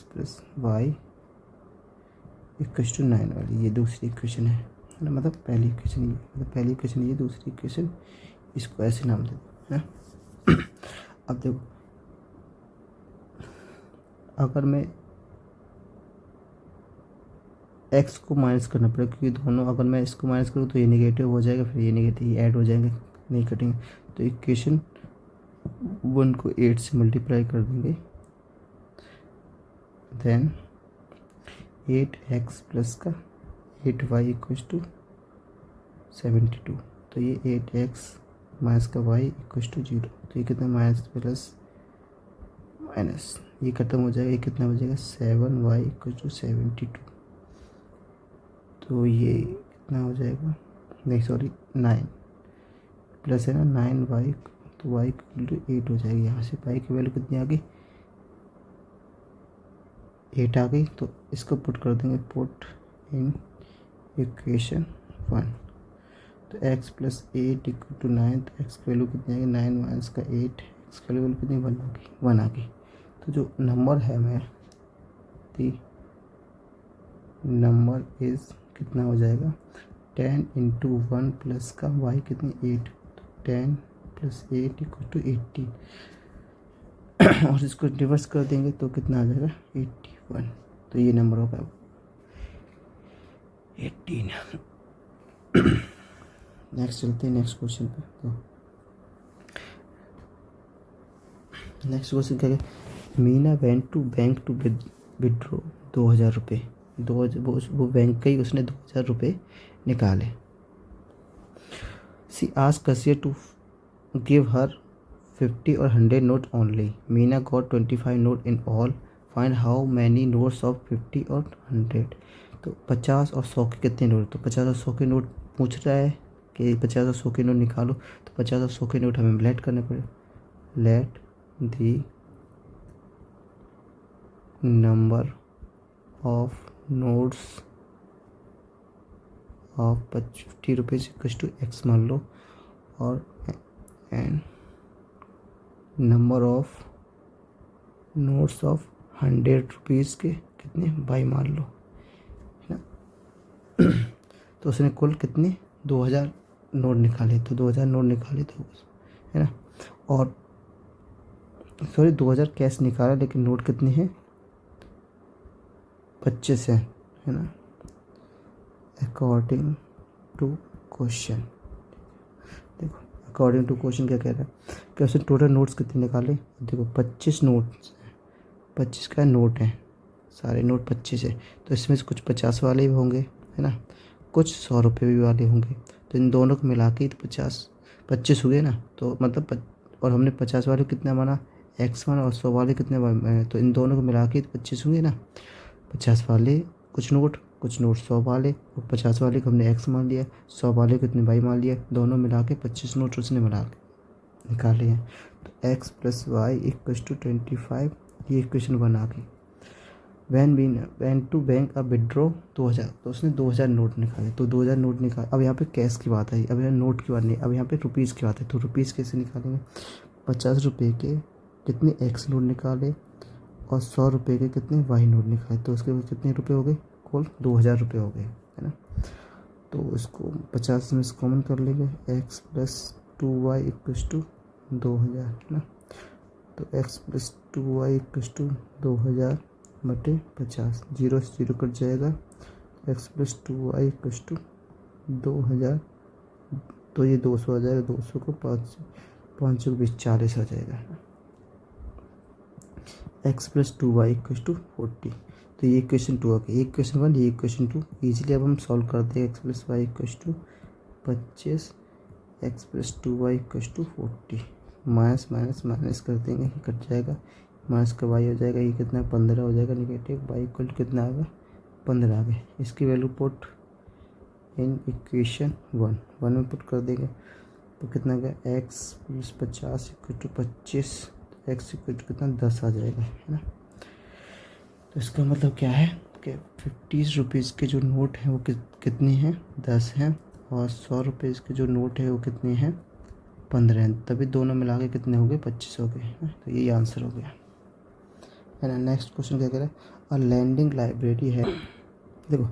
plus y equal to 9 वाली, ये दूसरी इक्वेशन है ना, मतलब पहली इक्वेशन ये, मतलब पहली इक्वेशन ये, दूसरी इक्वेशन, इसको ऐसे नाम दे दो, है ना। अब देखो अगर मैं x को माइनस करना पड़ेगा, क्योंकि दोनों, अगर मैं इसको माइनस करूँ तो ये नेगेटिव हो जाएगा, फिर ये नेगेटिव, ये ऐड हो जाएंगे, नहीं कटेंगे, तो इक्वेशन 1 को 8 से मल्टीप्लाई कर देंगे, देन 8x प्लस का 8y इक्व टू 72, तो ये 8x माइनस का वाई इक्वल टू 0। तो ये कितना माइनस प्लस माइनस ये खत्म हो जाएगा, ये कितना बचेगा 7y इक्वल टू 72। तो ये कितना हो जाएगा, नहीं सॉरी 9 प्लस है ना 9y, तो y इक्वल टू 8 हो जाएगी। यहाँ से y की वैल्यू कितनी आ गई 8 आ गई। तो इसको पुट कर देंगे, पुट इन इक्वेशन 1। तो x प्लस 8 इक्वल टू 9, तो x की वैल्यू कितनी आ गई 9 माइनस का 8, x की वैल्यू कितनी 1 आ गई। तो जो नंबर है मैं दी नंबर इज़ कितना हो जाएगा 10 इंटू 1 प्लस का y कितनी 8, तो 10 प्लस 8 इक्वल टू 18। और इसको रिवर्स कर देंगे तो कितना आ जाएगा 81। तो ये नंबर होगा 18। नेक्स्ट चलते हैं नेक्स्ट क्वेश्चन पे। तो नेक्स्ट क्वेश्चन क्या है, Meena went to bank to withdraw 2000 रुपये। वो बैंक का ही उसने 2000 रुपये निकाले। She asked cashier to give her 50 और 100 note only. Meena got 25 note in all. Find how many notes of 50 और 100। तो 50 और 100 के कितने नोट, तो 50 और 100 के नोट पूछ रहा है कि 50 और 100 के नोट निकालो। तो 50 और 100 के नोट हमें लेट करने पड़े। Let the number of notes of 50 rupees equal to x मान लो, और and number of notes of 100 rupees के कितने बाई मान लो, है ना। तो उसने कुल कितने 2000 नोट निकाले। तो 2000 नोट निकाले तो है ना, और सॉरी 2000 कैश निकाला, लेकिन नोट कितने हैं 25 है ना। अकॉर्डिंग टू क्वेश्चन, देखो अकॉर्डिंग टू क्वेश्चन क्या कह रहा है कि उसने टोटल नोट्स कितने निकाले। देखो 25 नोट्स, 25 का नोट है, सारे नोट 25 है। तो इसमें से कुछ 50 वाले भी होंगे, है ना, कुछ 100 रुपये भी वाले होंगे। तो इन दोनों को मिला के तो 25 हुए ना। तो मतलब और हमने 50 वाले कितना माना x माना, और 100 वाले कितने, तो इन दोनों को मिला के 25 हुए ना। 50 वाले कुछ नोट 100 वाले, और 50 वाले को हमने x मान लिया, 100 वाले को इतने y मान लिया, दोनों मिला के 25 नोट उसने मिला के निकाले हैं। तो x plus y equal to 25, ये इक्वेशन 1 आ गई। वैन टू बैंक अब विड्रॉ 2000, तो उसने 2000 नोट निकाले। तो 2000 नोट निकाले। अब यहाँ पे कैश की बात आई, अब यहाँ नोट की बात नहीं, अब यहाँ पे रुपीज़ की बात है। तो रुपीज़ कैसे निकालेंगे, 50 रुपये के कितने एक्स नोट निकाले, और 100 रुपये के कितने वाई नोट निकाले। तो उसके कितने रुपये हो गए, कुल 2000 रुपये हो गए, है ना। तो इसको 50 में से कॉमन कर लेंगे, x plus 2y equal to 2000, है ना। तो x plus 2y equal to 2000 बटे 50, 0 से 0 कट जाएगा। x plus 2y equal to 2000, तो ये 200 आ जाएगा, 200 को 5 को 20 40 आ जाएगा। x plus 2y equal to 40। तो ये इक्वेशन 2 आ गई, ये इक्वेशन 1, ये इक्वेशन 2। ईजिली अब हम सॉल्व करते हैं। x plus y equal to 25, x plus 2y equal to 40, minus minus minus कर देंगे, कट जाएगा, माइनस का y हो जाएगा, ये कितना 15 हो जाएगा नेगेटिव, y इक्वल टू कितना आएगा 15 आ गए। इसकी वैल्यू पुट इन इक्वेशन 1 में पुट कर देंगे। तो कितना गया x plus 50 equal to 25, x equal to कितना 10 आ जाएगा, है ना। तो इसका मतलब क्या है कि 50 रुपीज़ के जो नोट हैं वो कितने हैं 10 हैं, और 100 रुपीज़ के जो नोट है वो कितने हैं 15 हैं। तभी दोनों मिला के कितने हो गए 25 हो गए। तो यही आंसर हो गया, है ना। नेक्स्ट क्वेश्चन क्या कह रहा है, अ लैंडिंग लाइब्रेरी है। देखो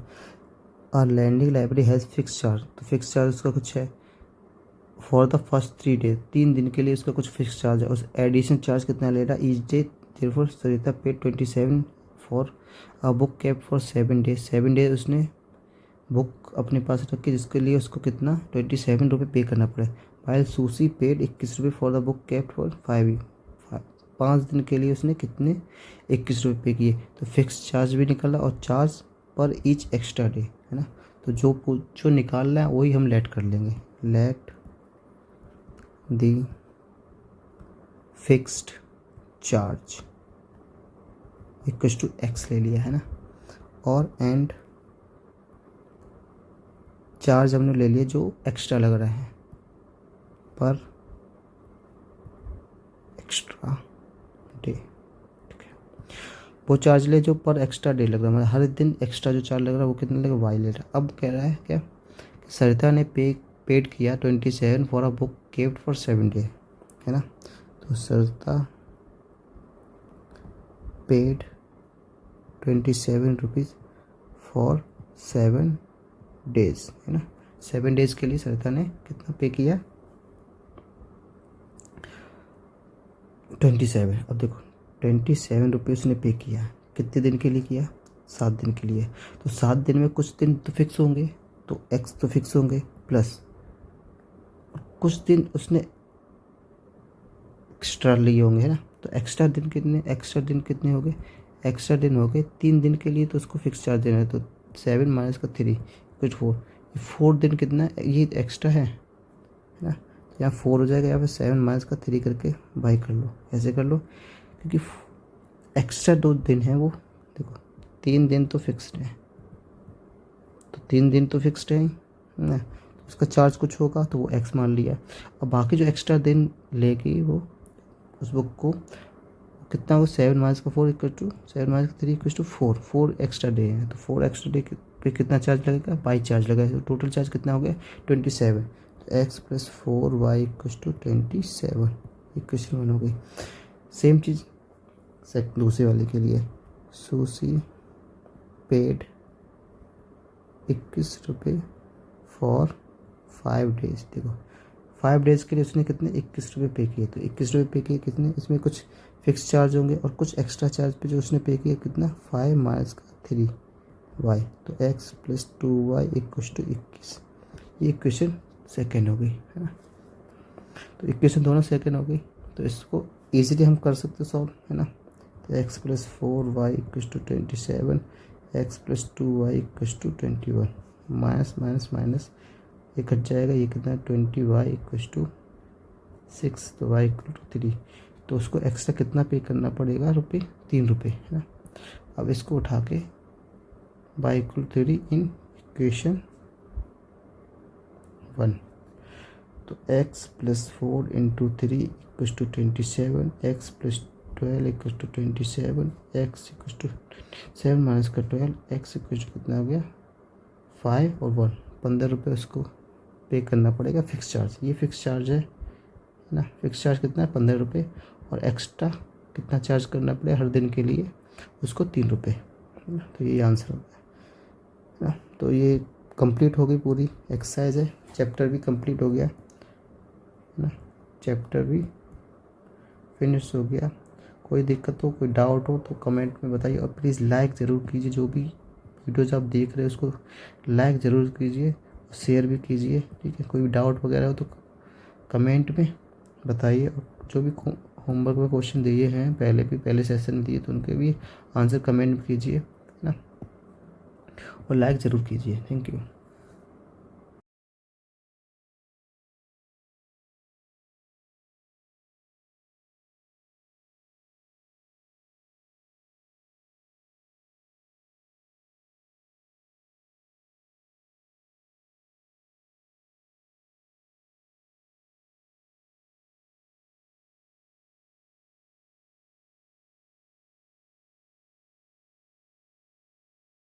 a lending library has fix charge. तो फिक्स चार्ज उसका कुछ है फॉर द फर्स्ट 3 डेज, 3 दिन के लिए उसका कुछ फिक्स चार्ज है। उस एडिशनल चार्ज कितना ले रहा each day, therefore Sarita paid 27 for a book kept for 7 days. 7 days उसने बुक अपने पास रखी, जिसके लिए उसको कितना 27 रुपये पे करना पड़े। वाइल सुशी पेड 21 रुपये for the book kept for 5 दिन के लिए उसने कितने 21 रुपये पे किए। तो फिक्स चार्ज भी निकला और चार्ज पर ईच एक्स्ट्रा डे, है ना। तो जो निकालना है वही हम लेट कर लेंगे। Let the fixed charge equal to x ले लिया है ना, और एंड चार्ज हमने ले लिया जो एक्स्ट्रा लग रहा है पर एक्स्ट्रा डे, ठीक है। वो चार्ज ले जो पर एक्स्ट्रा डे लग रहा है, मतलब हर दिन एक्स्ट्रा जो चार्ज लग रहा है वो कितना लगेगा, वाई ले रहा है। अब कह रहा है क्या, सरिता ने पेड किया 27 for a book kept for 7 day, है ना। तो सरिता पेड 27 रुपीज़ फॉर 7 डेज, है ना। 7 डेज के लिए सरिता ने कितना पे किया, 27। अब देखो 27 रुपये उसने पे किया, कितने दिन के लिए किया, 7 दिन के लिए। तो 7 दिन में कुछ दिन तो फिक्स होंगे, तो एक्स तो फिक्स होंगे, प्लस कुछ दिन उसने एक्स्ट्रा लिए होंगे, है ना। तो एक्स्ट्रा दिन कितने हो गए, एक्स्ट्रा दिन हो गए 3 दिन के लिए, तो उसको फिक्स चार्ज देना है। तो 7 माइनस का 3 कुछ 4 दिन कितना है, ये एक्स्ट्रा है ना। तो यहाँ 4 हो जाएगा, या फिर 7 माइनस का 3 करके बाई कर लो, ऐसे कर लो, क्योंकि एक्स्ट्रा 2 दिन है वो, देखो 3 दिन तो फिक्स्ड है, तो 3 दिन तो फिक्स्ड है ना, तो उसका चार्ज कुछ होगा तो वो एक्स मान लिया। अब बाकी जो एक्स्ट्रा दिन लेगी वो उस बुक को कितना होगा, 7 माइनस का 4 इक्वल टू 7 माइनस का 3 इक्वल टू 4 एक्स्ट्रा डे है, तो 4 एक्स्ट्रा डे पे कितना चार्ज लगेगा, बाई चार्ज लगेगा। तो टोटल चार्ज कितना हो गया 27, तो x plus 4y equal to 27, equation 1 हो गई। सेम चीज़ दूसरे वाले के लिए, सुशी पेड 21 रुपये फॉर 5 डेज। देखो 5 डेज़ के लिए उसने कितने 21 रुपये पे किए, तो 21 रुपये पे किए कितने, इसमें कुछ फिक्स चार्ज होंगे और कुछ एक्स्ट्रा चार्ज पे जो उसने पे किया कितना, 5 माइनस का 3y, तो x plus 2y equal to 21। ये इक्वेशन सेकेंड हो गई, है ना। तो इक्वेशन दोनों सेकेंड हो गई, तो इसको ईजिली हम कर सकते सॉल्व, है ना। तो x plus 4y equal to 27, x plus 2y equal to 21, minus minus minus ये कट जाएगा, ये कितना 20y इक्वल टू 6, तो y इक्वल टू 3, तो उसको एक्स्ट्रा कितना पे करना पड़ेगा, 3 रुपये, है ना। अब इसको उठा के y equal to 3 in equation 1, तो x plus 4 into 3 equal to 27, x plus 12 equal to 27, x equal to 7 minus का 12, x इक्वल टू कितना हो गया 5 और 1, 15 रुपये उसको पे करना पड़ेगा फिक्स चार्ज। ये फिक्स चार्ज है ना, फिक्स चार्ज कितना है 15 रुपये, और एक्स्ट्रा कितना चार्ज करना पड़ेगा हर दिन के लिए उसको 3 रुपये, है ना। तो ये आंसर होगा, है ना। तो ये कंप्लीट हो गई पूरी एक्सरसाइज है, चैप्टर भी कंप्लीट हो गया, है ना, चैप्टर भी फिनिश हो गया। कोई दिक्कत हो, कोई डाउट हो तो कमेंट में बताइए, और प्लीज़ लाइक ज़रूर कीजिए, जो भी वीडियोज़ आप देख रहे हैं उसको लाइक ज़रूर कीजिए, शेयर भी कीजिए, ठीक है। कोई डाउट वगैरह हो तो कमेंट में बताइए, और जो भी होमवर्क में क्वेश्चन दिए हैं पहले सेशन में दिए तो उनके भी आंसर कमेंट में कीजिए, है ना, और लाइक ज़रूर कीजिए। Thank you.